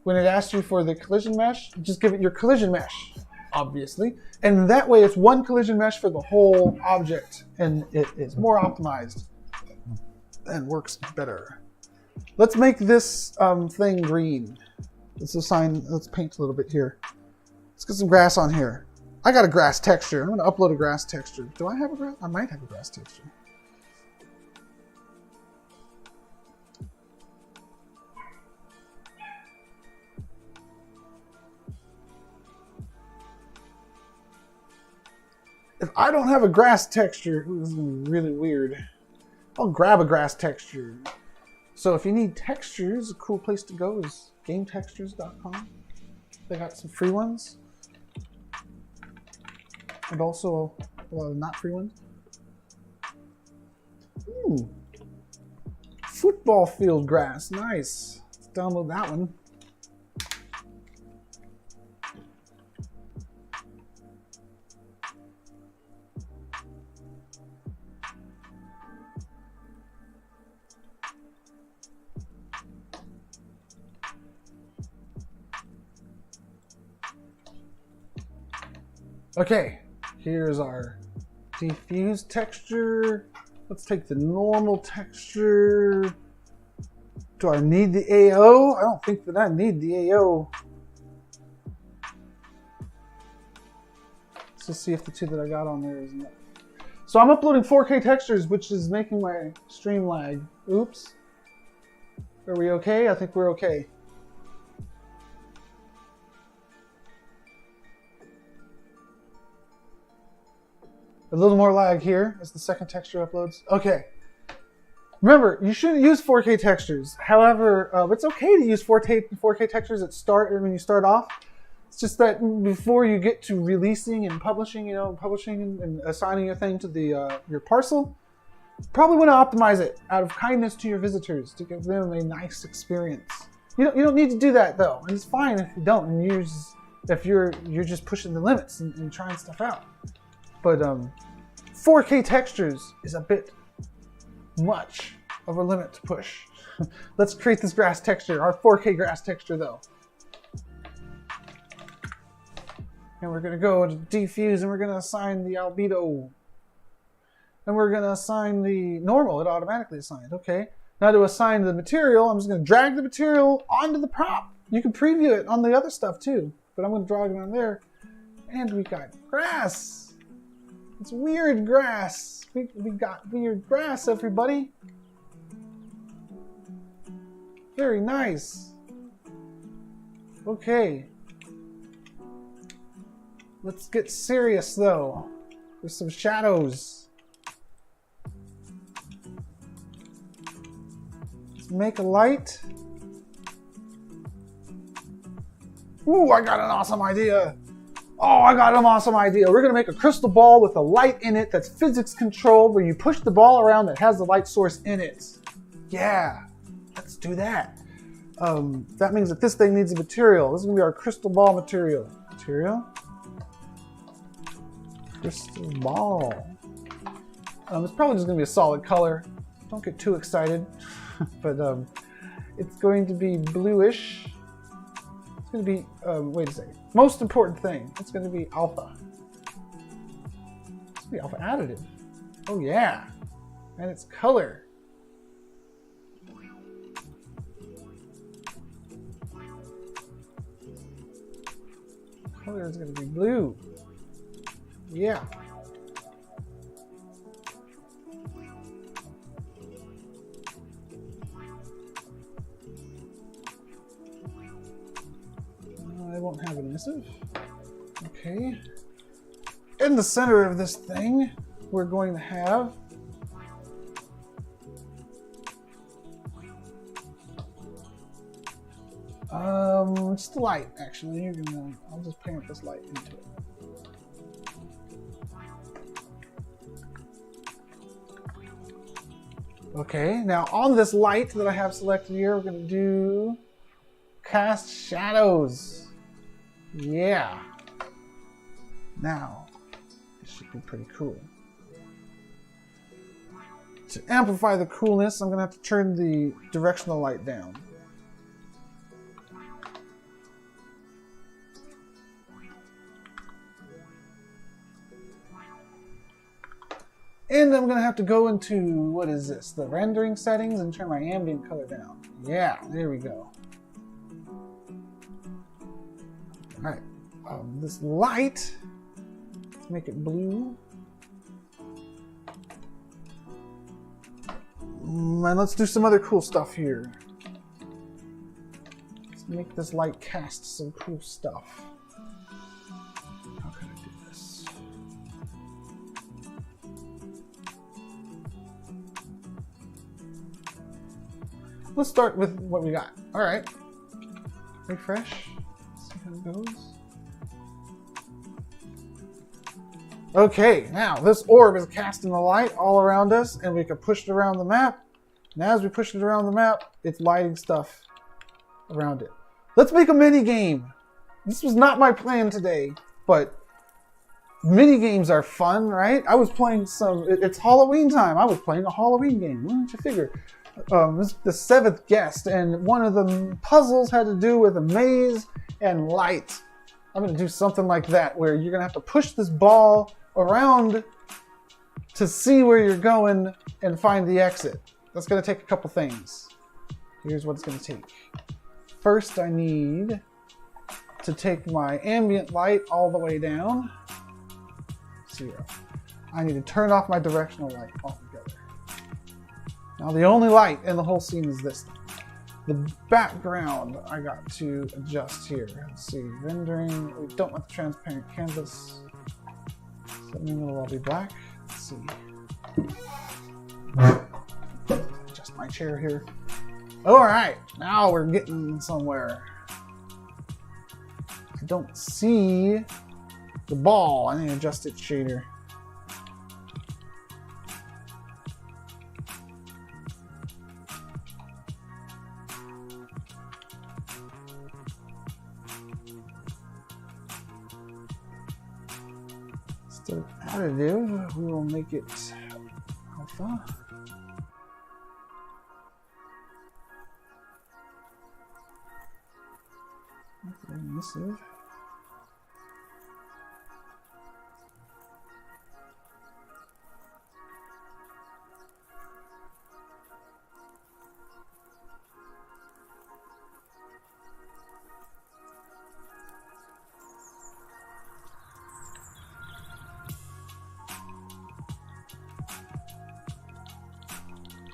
when it asks you for the collision mesh, just give it your collision mesh, obviously. And that way it's one collision mesh for the whole object, and it is more optimized and works better. Let's make this thing green. Let's paint a little bit here. Let's get some grass on here. I got a grass texture. I'm going to upload a grass texture. Do I have a grass? I might have a grass texture. If I don't have a grass texture, this is going to be really weird. I'll grab a grass texture. So if you need textures, a cool place to go is gametextures.com. They got some free ones. And also a lot of not free ones. Ooh. Football field grass. Nice. Let's download that one. Okay, here's our diffuse texture. Let's take the normal texture. Do I need the AO? I don't think that I need the AO. Let's just see if the two that I got on there is enough. So I'm uploading 4K textures, which is making my stream lag. Oops. Are we okay? I think we're okay. A little more lag here as the second texture uploads. Okay. Remember, you shouldn't use 4K textures. However, it's okay to use 4K textures when you start off. It's just that before you get to releasing and publishing, publishing and assigning your thing to the your parcel, Probably want to optimize it out of kindness to your visitors to give them a nice experience. You don't need to do that though. It's fine if you don't, and you're just pushing the limits and trying stuff out. But 4K textures is a bit much of a limit to push. Let's create this grass texture, our 4K grass texture though. And we're gonna go to diffuse, and we're gonna assign the albedo. And we're gonna assign the normal, it automatically assigned, okay. Now to assign the material, I'm just gonna drag the material onto the prop. You can preview it on the other stuff too, but I'm gonna drag it on there. And we got grass. It's weird grass. We got weird grass, everybody. Very nice. Okay. Let's get serious though. There's some shadows. Let's make a light. Ooh, I got an awesome idea. Oh, I got an awesome idea. We're gonna make a crystal ball with a light in it that's physics controlled, where you push the ball around that has the light source in it. Yeah, let's do that. That means that this thing needs a material. This is gonna be our crystal ball material. Crystal ball. It's probably just gonna be a solid color. Don't get too excited. But it's going to be bluish. It's going to be, wait a second. Most important thing, it's going to be alpha. It's going to be alpha additive. Oh yeah. And it's color. Color is going to be blue. Yeah. I won't have an emissive. Okay. In the center of this thing, we're going to have just the light. Actually, I'll just paint this light into it. Okay, now on this light that I have selected here, we're going to do cast shadows. Yeah. Now, this should be pretty cool. To amplify the coolness, I'm going to have to turn the directional light down. And I'm going to have to go into, what is this, the rendering settings, and turn my ambient color down. Yeah, there we go. Alright, this light, let's make it blue. And let's do some other cool stuff here. Let's make this light cast some cool stuff. How can I do this? Let's start with what we got. Alright. Refresh. See how it goes. Okay, now this orb is casting the light all around us, and we can push it around the map. And as we push it around the map, it's lighting stuff around it. Let's make a mini game. This was not my plan today, but mini games are fun, right? I was playing it's Halloween time. I was playing a Halloween game. Why don't you figure? This is the 7th guest, and one of the puzzles had to do with a maze and light. I'm going to do something like that, where you're going to have to push this ball around to see where you're going and find the exit. That's going to take a couple things. Here's what it's going to take. First, I need to take my ambient light all the way down. 0. I need to turn off my directional light altogether. Now the only light in the whole scene is this thing. The background I got to adjust here. Let's see, rendering. We don't want the transparent canvas. Something will all be black. Let's see. Adjust my chair here. Alright, now we're getting somewhere. I don't see the ball. I need to adjust its shader. We will make it alpha. Emissive.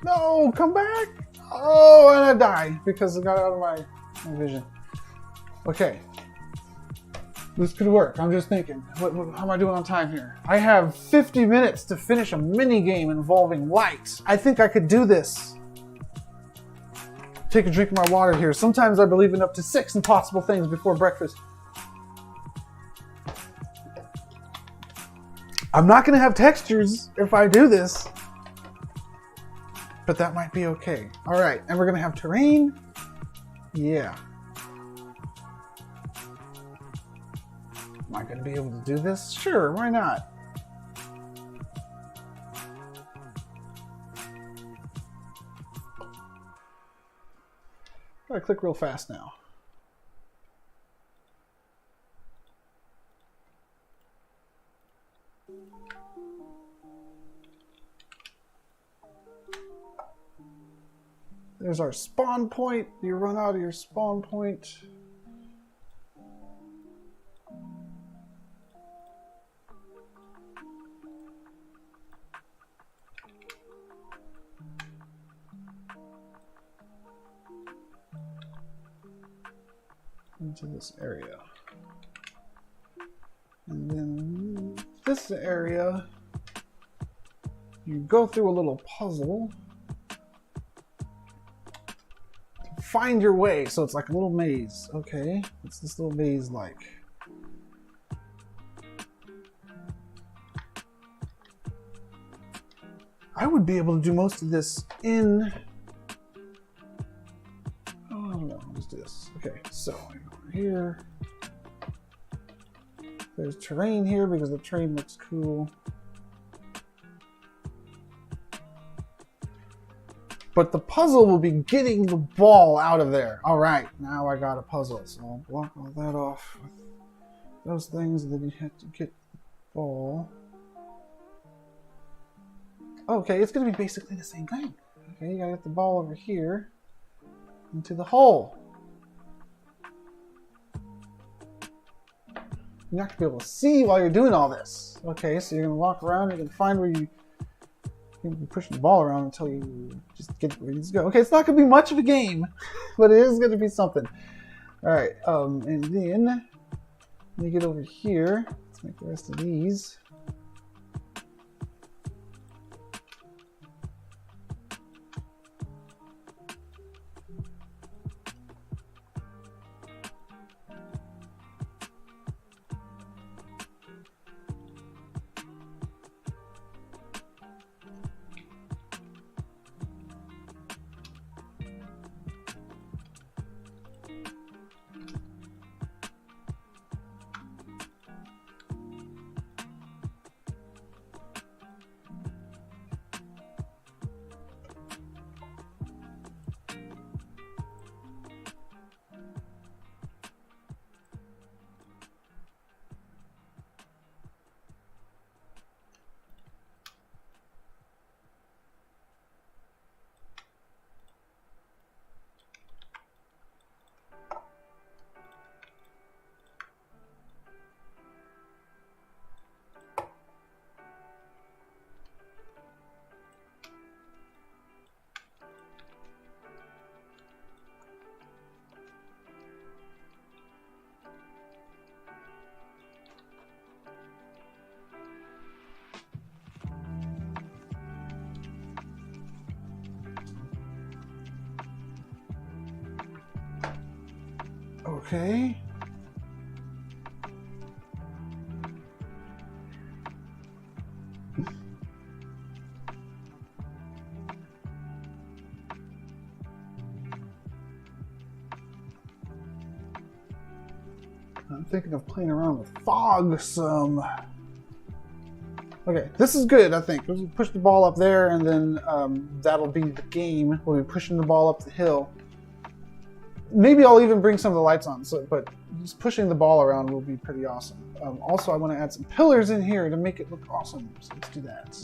No, come back! Oh, and I died because it got out of my vision. Okay. This could work. I'm just thinking. How am I doing on time here? I have 50 minutes to finish a mini game involving light. I think I could do this. Take a drink of my water here. Sometimes I believe in up to 6 impossible things before breakfast. I'm not going to have textures if I do this. But that might be okay. All right, and we're going to have terrain. Yeah. Am I going to be able to do this? Sure, why not? Gotta click real fast now. There's our spawn point. You run out of your spawn point. Into this area. And then this area, you go through a little puzzle. Find your way. So it's like a little maze. Okay. What's this little maze like? I would be able to do most of this in... Oh, I don't know. Let's do this. Okay. So over here. There's terrain here because the terrain looks cool. But the puzzle will be getting the ball out of there. All right, now I got a puzzle. So I'll block all that off with those things, and then you have to get the ball. Okay, it's gonna be basically the same thing. Okay, you gotta get the ball over here into the hole. You're not gonna be able to see while you're doing all this. Okay, so you're gonna walk around, you're gonna find where you're gonna be pushing the ball around until you just get where you need to go. Okay, it's not gonna be much of a game, but it is gonna be something. All right, and then when you get over here, let's make the rest of these. Okay. I'm thinking of playing around with fog some. Okay, this is good, I think. We'll push the ball up there, and then that'll be the game. We'll be pushing the ball up the hill. Maybe I'll even bring some of the lights on, but just pushing the ball around will be pretty awesome. Also, I want to add some pillars in here to make it look awesome, so let's do that.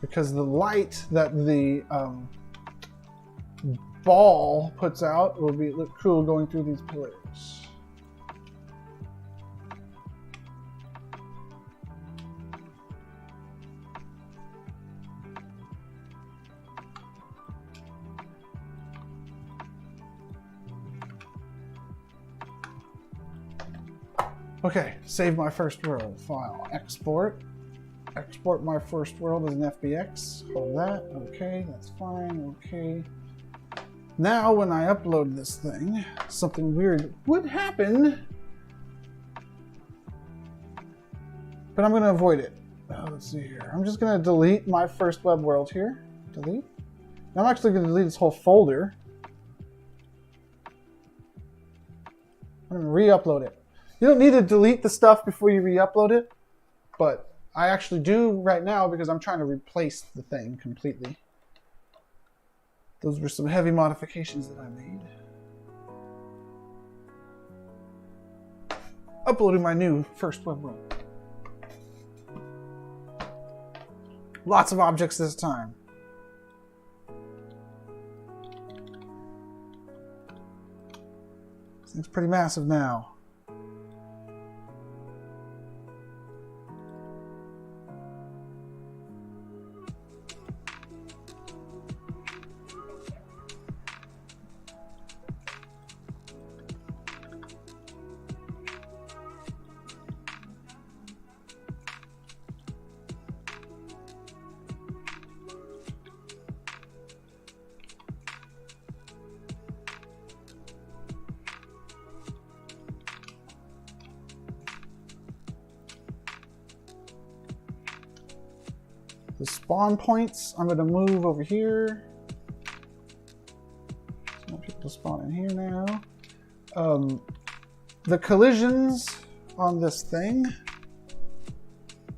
Because the light that the ball puts out will look cool going through these pillars. Okay, save my first world file. Export. Export my first world as an FBX. Hold that. Okay, that's fine. Okay. Now, when I upload this thing, something weird would happen. But I'm going to avoid it. Let's see here. I'm just going to delete my first web world here. Delete. I'm actually going to delete this whole folder. I'm going to re-upload it. You don't need to delete the stuff before you re-upload it, but I actually do right now because I'm trying to replace the thing completely. Those were some heavy modifications that I made. Uploading my new first web world. Lots of objects this time. This thing's pretty massive now. The spawn points, I'm going to move over here. So people spawn in here now. The collisions on this thing,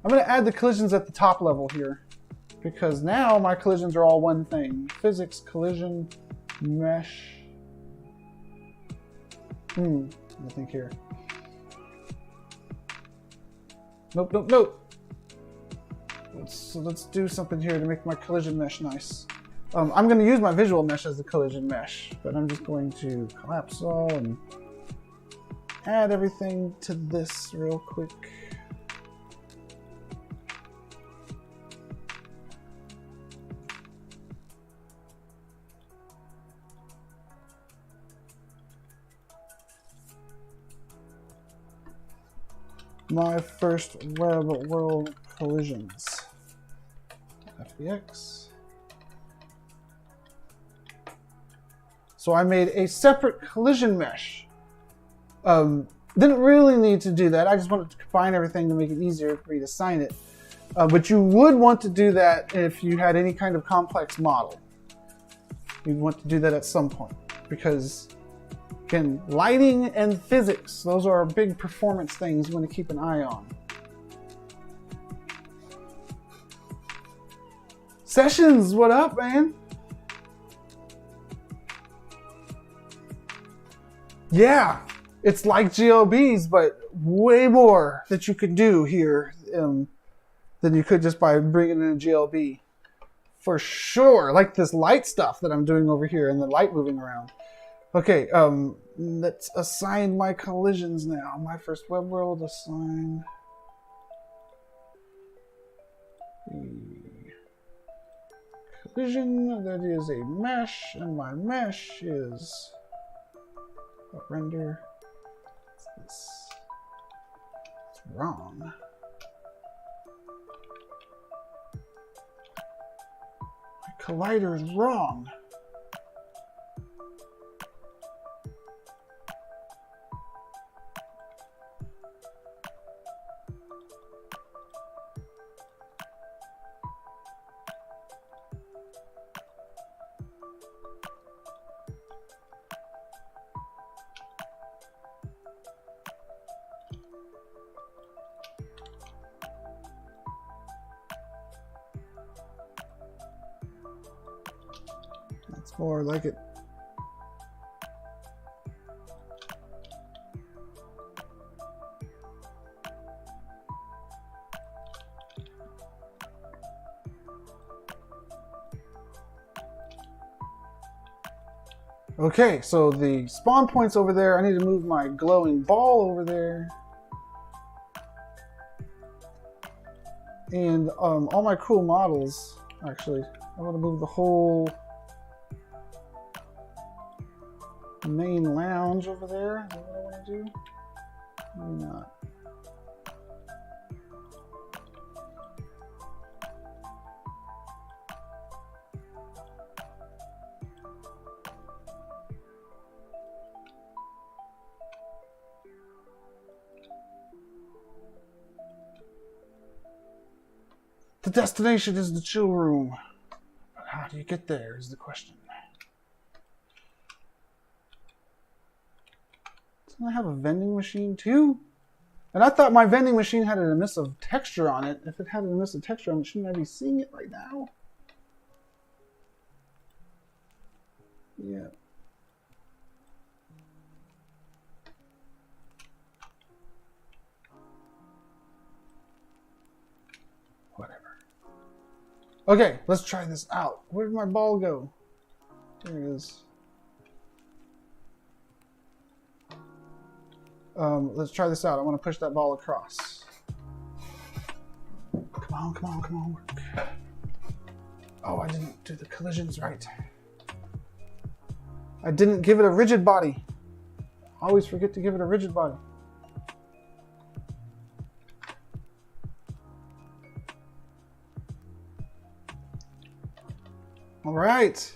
I'm going to add the collisions at the top level here, because now my collisions are all one thing. Physics, collision, mesh. Let me think here. Nope, nope, nope. Let's do something here to make my collision mesh nice. I'm going to use my visual mesh as the collision mesh, but I'm just going to collapse all and add everything to this real quick. My first web world collisions. FBX. So I made a separate collision mesh. Didn't really need to do that. I just wanted to combine everything to make it easier for me to sign it. But you would want to do that if you had any kind of complex model. You'd want to do that at some point, because again, lighting and physics, those are big performance things you want to keep an eye on. Sessions, what up, man? Yeah, it's like GLBs, but way more that you could do here than you could just by bringing in a GLB. For sure, like this light stuff that I'm doing over here and the light moving around. Okay, let's assign my collisions now. My first web world, assign collision, that is a mesh, and my mesh is render. What's this? It's wrong. My collider is wrong. Oh, I like it. Okay, so the spawn point's over there. I need to move my glowing ball over there. And all my cool models, actually. I want to move the whole main lounge over there. Is that what I want to do? Maybe not. The destination is the chill room. But how do you get there is the question. Doesn't it have a vending machine too? And I thought my vending machine had an emissive texture on it. If it had an emissive texture on it, shouldn't I be seeing it right now? Yeah. Whatever. Okay, let's try this out. Where did my ball go? There it is. Let's try this out. I want to push that ball across. Come on, come on, come on. Work. Oh, I didn't do the collisions right. I didn't give it a rigid body. I always forget to give it a rigid body. All right.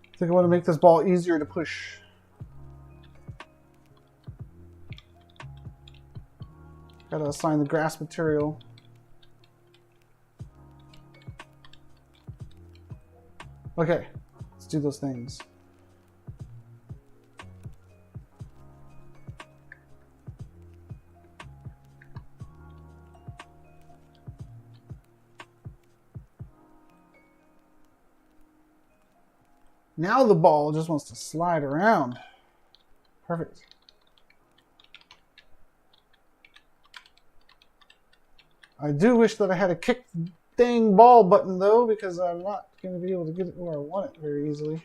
I think I want to make this ball easier to push. Gotta assign the grass material. Okay, let's do those things. Now the ball just wants to slide around. Perfect. I do wish that I had a kick dang ball button though, because I'm not going to be able to get it where I want it very easily.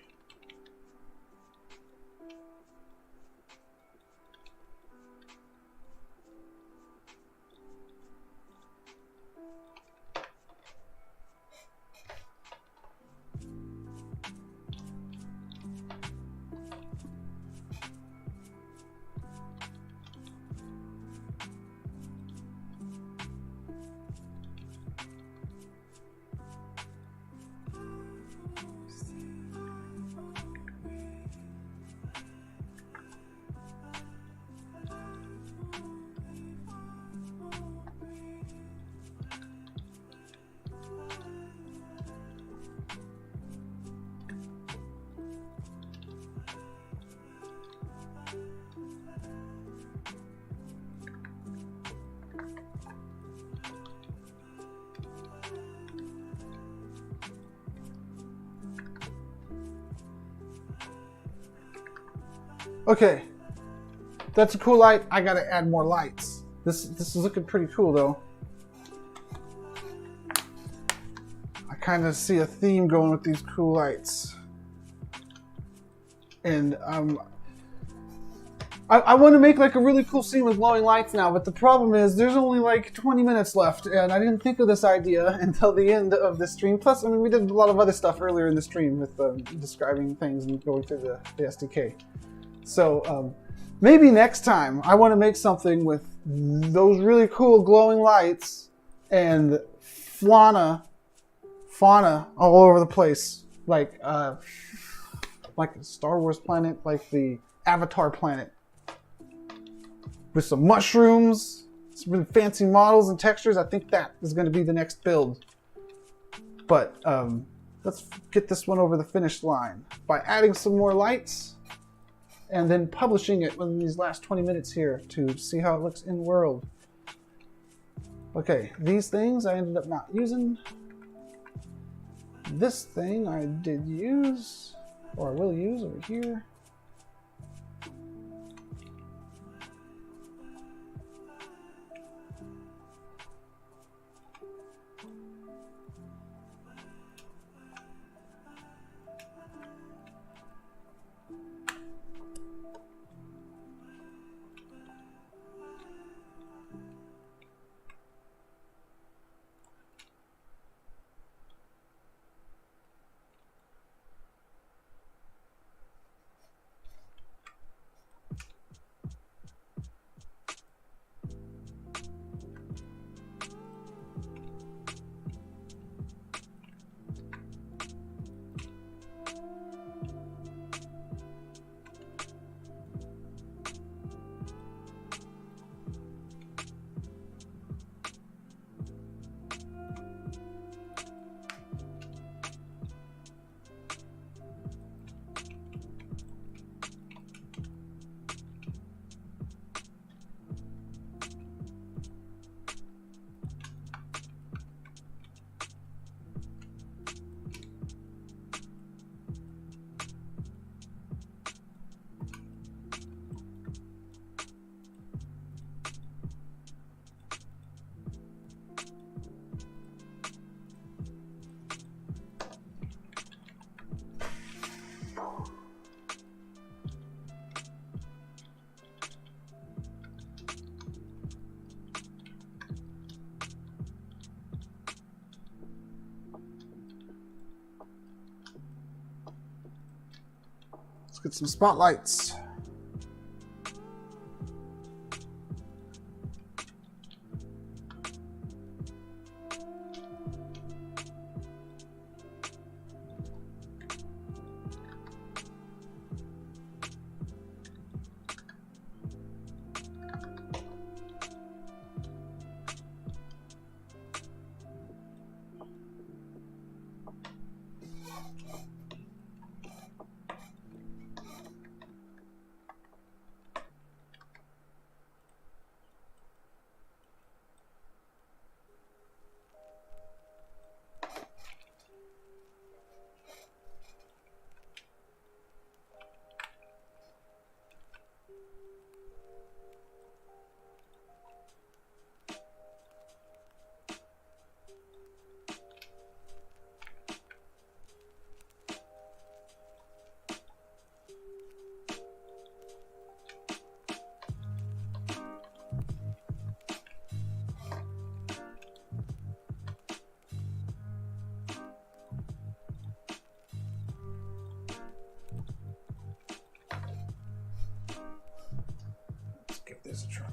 Okay, that's a cool light. I gotta add more lights. This is looking pretty cool though. I kind of see a theme going with these cool lights. And I want to make like a really cool scene with glowing lights now, but the problem is there's only like 20 minutes left, and I didn't think of this idea until the end of the stream. Plus, I mean, we did a lot of other stuff earlier in the stream with describing things and going through the SDK. So maybe next time I want to make something with those really cool glowing lights and fauna all over the place, like a Star Wars planet, like the Avatar planet, with some mushrooms, some really fancy models and textures. I think that is going to be the next build. But let's get this one over the finish line by adding some more lights and then publishing it in these last 20 minutes here to see how it looks in world. Okay, these things I ended up not using. This thing I did use, or I will use over here. Let's get some spotlights. Give this a try.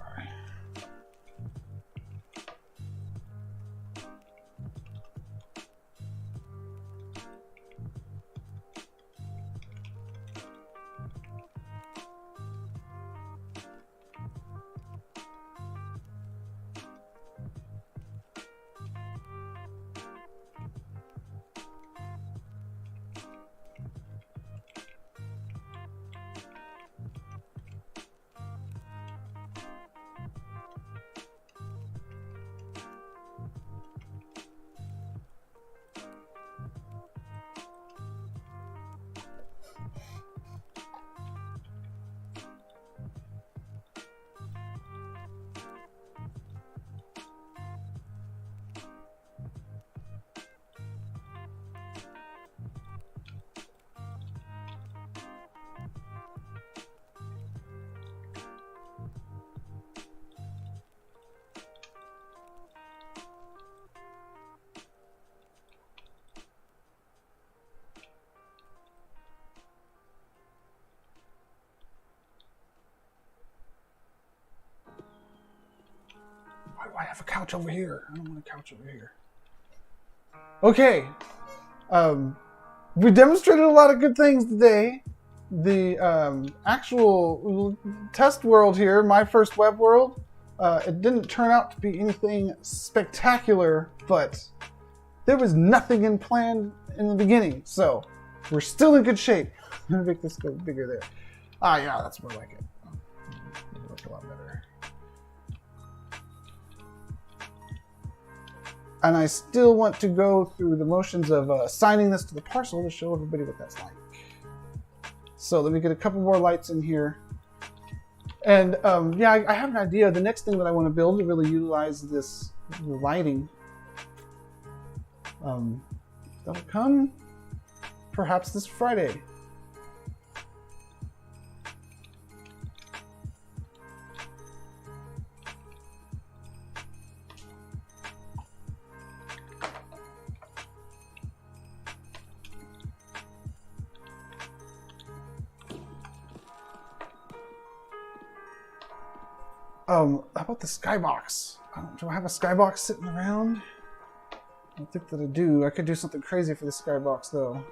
Why do I have a couch over here? I don't want a couch over here. Okay. We demonstrated a lot of good things today. The actual test world here, my first web world, it didn't turn out to be anything spectacular, but There was nothing in plan in the beginning, so we're still in good shape. I'm gonna make this go bigger there. Ah, yeah, that's more like it. It'll look a lot better. And I still want to go through the motions of assigning this to the parcel to show everybody what that's like. So let me get a couple more lights in here. And yeah, I have an idea. The next thing that I want to build to really utilize this lighting, that'll come perhaps this Friday. How about the skybox? Do I have a skybox sitting around? I don't think that I do. I could do something crazy for the skybox though.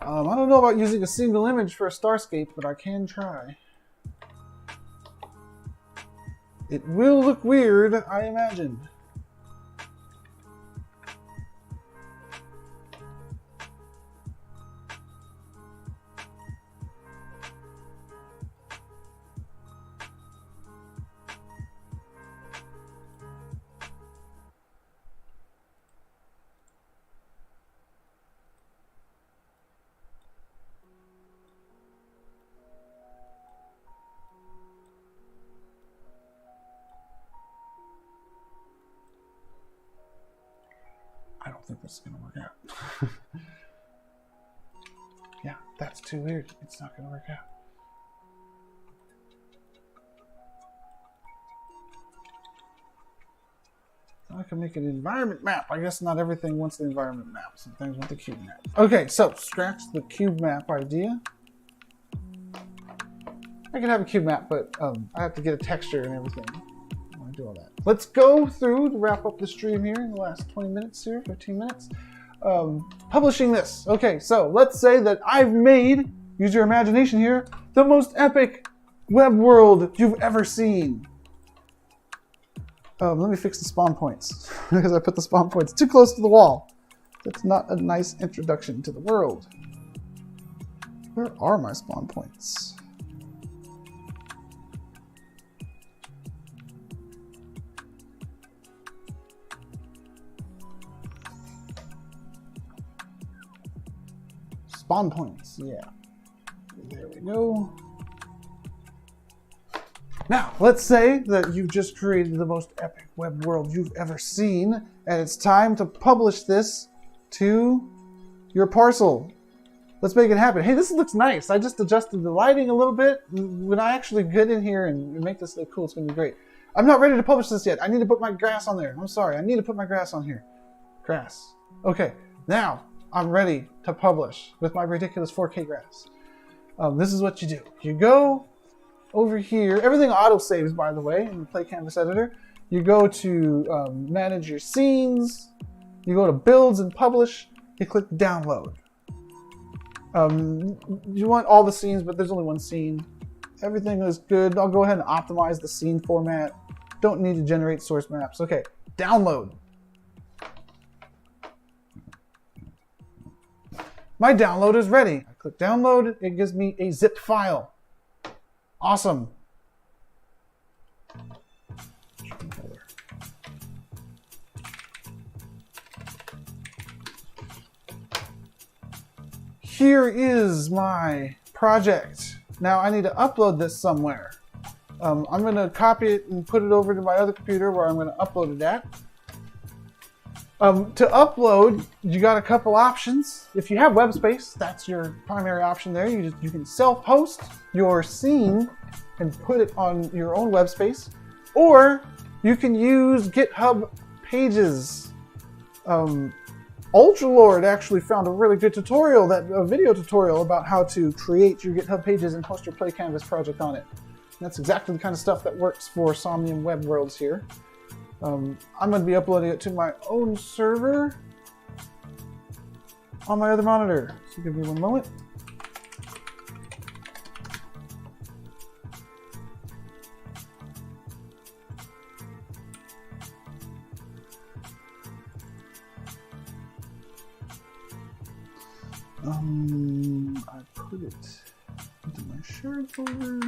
I don't know about using a single image for a starscape, but I can try. It will look weird, I imagine. I don't think this is going to work out. Yeah, that's too weird. It's not going to work out. So I can make an environment map. I guess not everything wants the environment map. Some things want the cube map. Okay, so scratch the cube map idea. I could have a cube map, but I have to get a texture and everything. I want to do all that. Let's go through to wrap up the stream here in the last 20 minutes here, 15 minutes. Publishing this. Okay, so let's say that I've made, use your imagination here, the most epic web world you've ever seen. Let me fix the spawn points because I put the spawn points too close to the wall. That's not a nice introduction to the world. Where are my spawn points? Spawn points, yeah. There we go. Now, let's say that you've just created the most epic web world you've ever seen, and it's time to publish this to your parcel. Let's make it happen. Hey, this looks nice. I just adjusted the lighting a little bit. When I actually get in here and make this look cool, it's going to be great. I'm not ready to publish this yet. I need to put my grass on there. I'm sorry. I need to put my grass on here. Grass. Okay, now I'm ready to publish with my ridiculous 4K grass. This is what you do. You go over here. Everything auto-saves, by the way, in the Play Canvas editor. You go to manage your scenes. You go to builds and publish. You click download. You want all the scenes, but there's only one scene. Everything is good. I'll go ahead and optimize the scene format. Don't need to generate source maps. Okay, download. My download is ready. I click download. It gives me a zip file. Awesome. Here is my project. Now I need to upload this somewhere. I'm going to copy it and put it over to my other computer where I'm going to upload it at. To upload, you got a couple options. If you have web space, that's your primary option there. You can self-host your scene and put it on your own web space, or you can use GitHub Pages. Ultralord actually found a really good tutorial, a video tutorial about how to create your GitHub pages and host your Play Canvas project on it. And that's exactly the kind of stuff that works for Somnium Web Worlds here. I'm going to be uploading it to my own server on my other monitor. So give me one moment. I put it into my shared folder.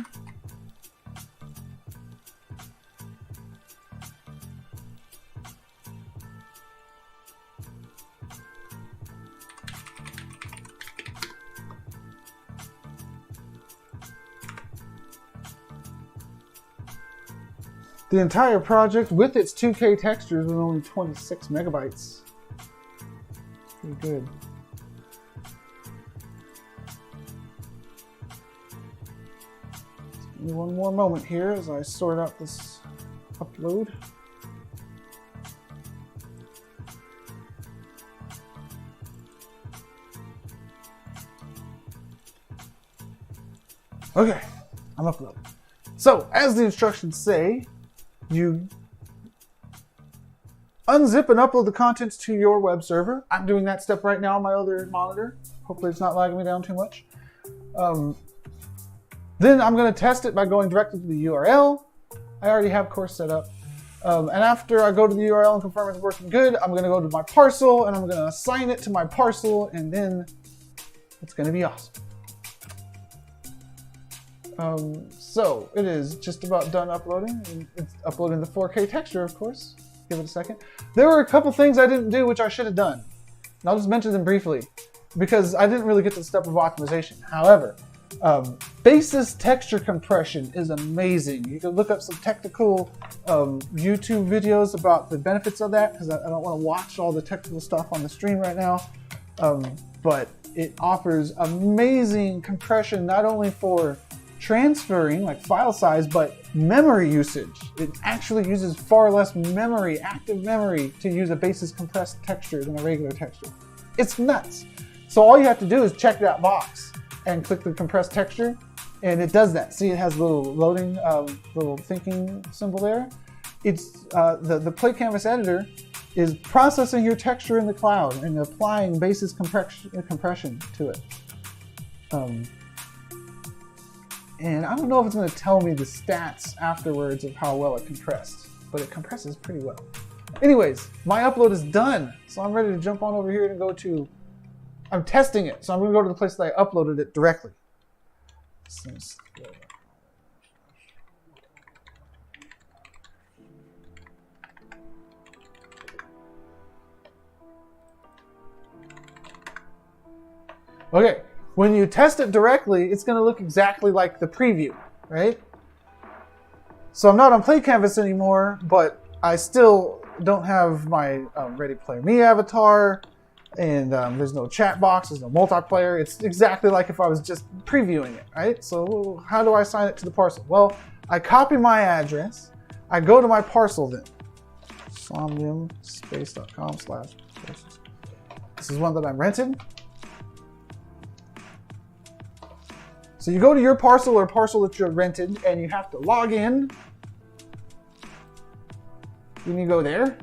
The entire project with its 2K textures was only 26 megabytes. Pretty good. Give me one more moment here as I sort out this upload. Okay, I'm uploading. So, as the instructions say, you unzip and upload the contents to your web server. I'm doing that step right now on my other monitor. Hopefully it's not lagging me down too much. Then I'm going to test it by going directly to the URL. I already have course set up. And after I go to the URL and confirm it's working good, I'm going to go to my parcel and I'm going to assign it to my parcel, and then it's going to be awesome. So it is just about done uploading, and it's uploading the 4K texture, of course. Give it a second. There were a couple things I didn't do which I should have done, and I'll just mention them briefly because I didn't really get to the step of optimization. However, basis texture compression is amazing. You can look up some technical YouTube videos about the benefits of that, because I don't want to watch all the technical stuff on the stream right now. But it offers amazing compression, not only for transferring like file size, but memory usage. It actually uses far less memory, active memory, to use a basis compressed texture than a regular texture. It's nuts. So all you have to do is check that box and click the compressed texture, and it does that. See, it has a little loading, little thinking symbol there. It's the Play Canvas editor is processing your texture in the cloud and applying basis compression to it. And I don't know if it's going to tell me the stats afterwards of how well it compressed, but it compresses pretty well. Anyways, my upload is done, so I'm ready to jump on over here and go to, I'm testing it, so I'm going to go to the place that I uploaded it directly. Okay. When you test it directly, it's going to look exactly like the preview, right? So I'm not on Play Canvas anymore, but I still don't have my Ready Player Me avatar, and there's no chat box, there's no multiplayer. It's exactly like if I was just previewing it, right? So how do I assign it to the parcel? Well, I copy my address, I go to my parcel then, somniumspace.com/parcels. This is one that I'm rented. So you go to your parcel or parcel that you're rented, and you have to log in. When you go there,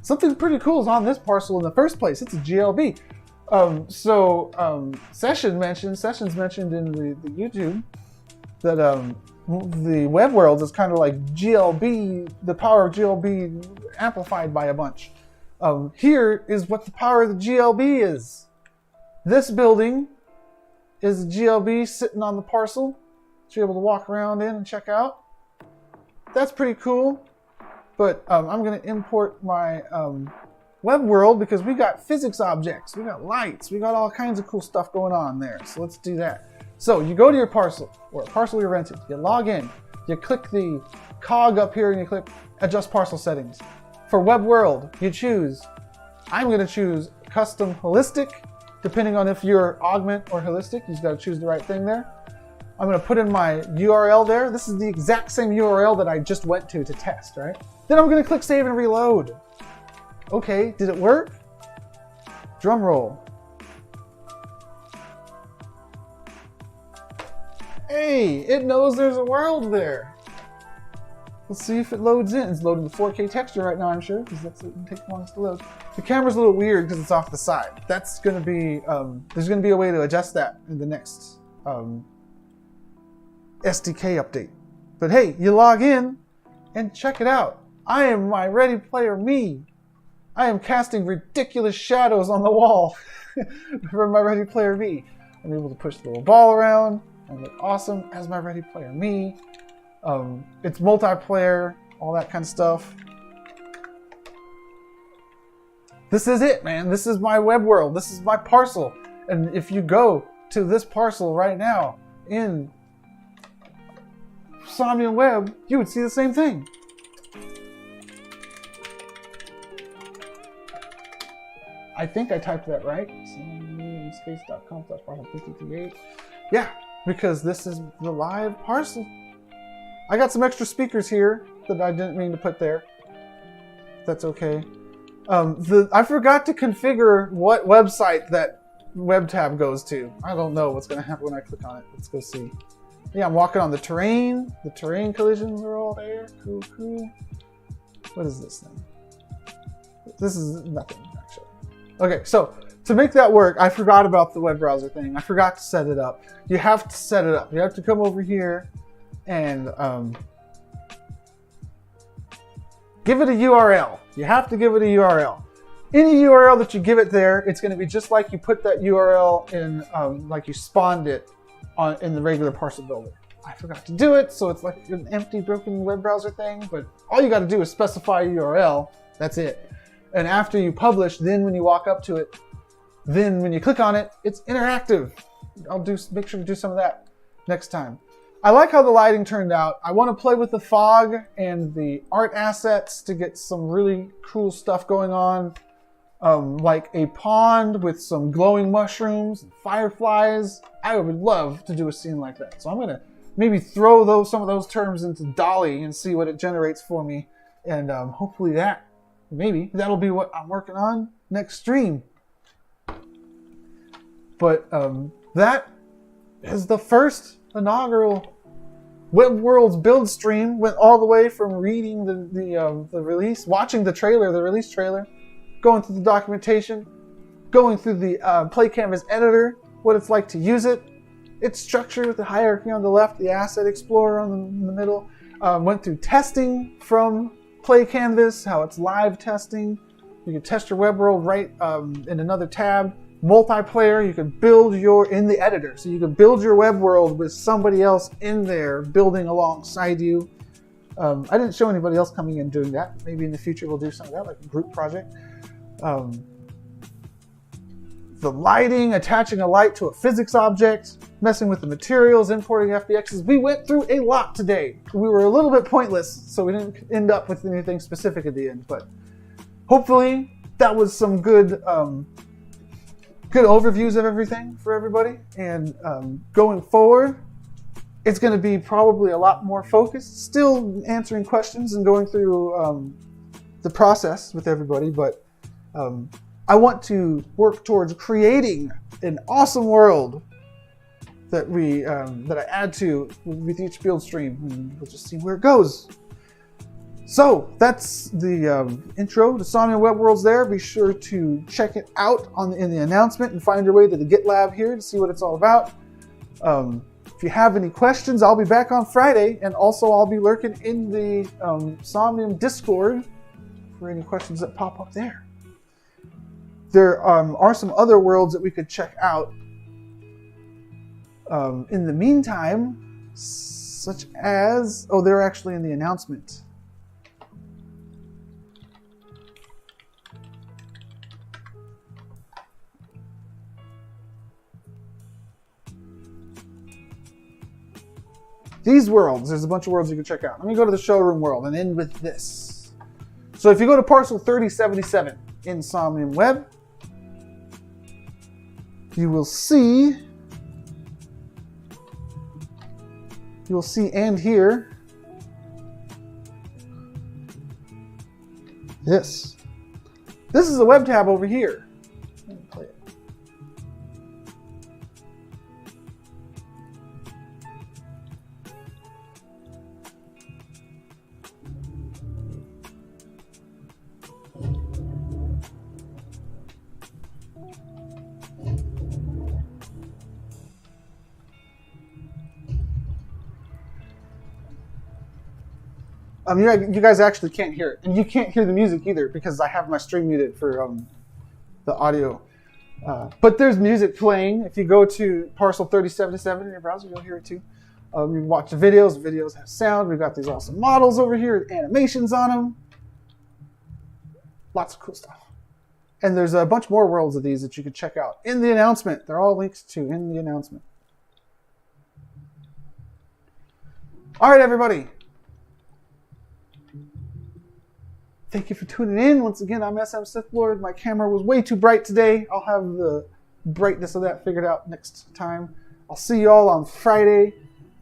something pretty cool is on this parcel in the first place. It's a GLB. Sessions mentioned in the YouTube that the web world is kind of like GLB, the power of GLB amplified by a bunch. Here is what the power of the GLB is. This building is a GLB sitting on the parcel that you're able to walk around in and check out. That's pretty cool. But I'm going to import my web world because we got physics objects, we got lights, we got all kinds of cool stuff going on there. So let's do that. So you go to your parcel, or a parcel you're rented, you log in, you click the cog up here and you click adjust parcel settings. For web world, you choose, I'm going to choose custom holistic. Depending on if you're augment or holistic, you just got to choose the right thing there. I'm going to put in my URL there. This is the exact same URL that I just went to test, right? Then I'm going to click save and reload. Okay, did it work? Drum roll. Hey, it knows there's a world there. Let's see if it loads in. It's loading the 4K texture right now, I'm sure, because that's what takes the longest to load. The camera's a little weird because it's off the side. That's going to be, there's going to be a way to adjust that in the next SDK update. But hey, you log in and check it out. I am my Ready Player Me. I am casting ridiculous shadows on the wall for my Ready Player Me. I'm able to push the little ball around and look awesome as my Ready Player Me. It's multiplayer, all that kind of stuff. This is it, man. This is my web world. This is my parcel. And if you go to this parcel right now in Somnium Web, you would see the same thing. I think I typed that right. somniumspace.com/parcel538. Yeah, because this is the live parcel. I got some extra speakers here that I didn't mean to put there. That's okay. I forgot to configure what website that web tab goes to. I don't know what's going to happen when I click on it. Let's go see. Yeah, I'm walking on the terrain. The terrain collisions are all there. Cool, cool. What is this thing? This is nothing, actually. Okay, so to make that work, I forgot about the web browser thing. I forgot to set it up. You have to set it up. You have to come over here and give it a URL. You have to give it a URL. Any URL that you give it there, it's going to be just like you put that URL in, like you spawned it in the regular parcel builder. I forgot to do it, so it's like an empty, broken web browser thing, but all you got to do is specify a URL. That's it. And after you publish, then when you walk up to it, then when you click on it, it's interactive. Make sure to do some of that next time. I like how the lighting turned out. I want to play with the fog and the art assets to get some really cool stuff going on. Like a pond with some glowing mushrooms and fireflies. I would love to do a scene like that. So I'm going to maybe throw some of those terms into DALL-E and see what it generates for me. And hopefully maybe that'll be what I'm working on next stream. But that is the first inaugural Web Worlds build stream. Went all the way from reading the release, watching the trailer, the release trailer, going through the documentation, going through the Play Canvas editor, what it's like to use it, its structure with the hierarchy on the left, the asset explorer in the middle. Went through testing from Play Canvas, how it's live testing. You can test your web world right in another tab. Multiplayer, you can build in the editor. So you can build your web world with somebody else in there building alongside you. I didn't show anybody else coming in doing that. Maybe in the future we'll do some of that, like a group project. The lighting, attaching a light to a physics object, messing with the materials, importing FBXs. We went through a lot today. We were a little bit pointless, so we didn't end up with anything specific at the end. But hopefully that was some good overviews of everything for everybody. And going forward, it's going to be probably a lot more focused, still answering questions and going through the process with everybody. But I want to work towards creating an awesome world that I add to with each build stream, and we'll just see where it goes. So that's the intro to Somnium Web Worlds there. Be sure to check it out in the announcement and find your way to the GitLab here to see what it's all about. If you have any questions, I'll be back on Friday, and also I'll be lurking in the Somnium Discord for any questions that pop up there. There are some other worlds that we could check out in the meantime, such as... Oh, they're actually in the announcement. These worlds, there's a bunch of worlds you can check out. Let me go to the showroom world and end with this. So if you go to parcel 3077 in Somnium Web, you will see and hear this. This is the web tab over here. Let me play it. You guys actually can't hear it, and you can't hear the music either because I have my stream muted for the audio. But there's music playing. If you go to parcel 3077 in your browser, you'll hear it too. You can watch the videos. The videos have sound. We've got these awesome models over here with animations on them. Lots of cool stuff. And there's a bunch more worlds of these that you can check out in the announcement. They're all linked to in the announcement. All right, everybody. Thank you for tuning in. Once again, I'm SM Sith Lord. My camera was way too bright today. I'll have the brightness of that figured out next time. I'll see you all on Friday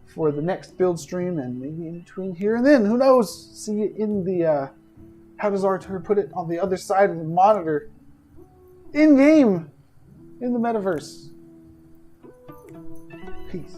for the next build stream, and maybe in between here and then. Who knows? See you in the, how does Artur put it, on the other side of the monitor. In-game. In the metaverse. Peace.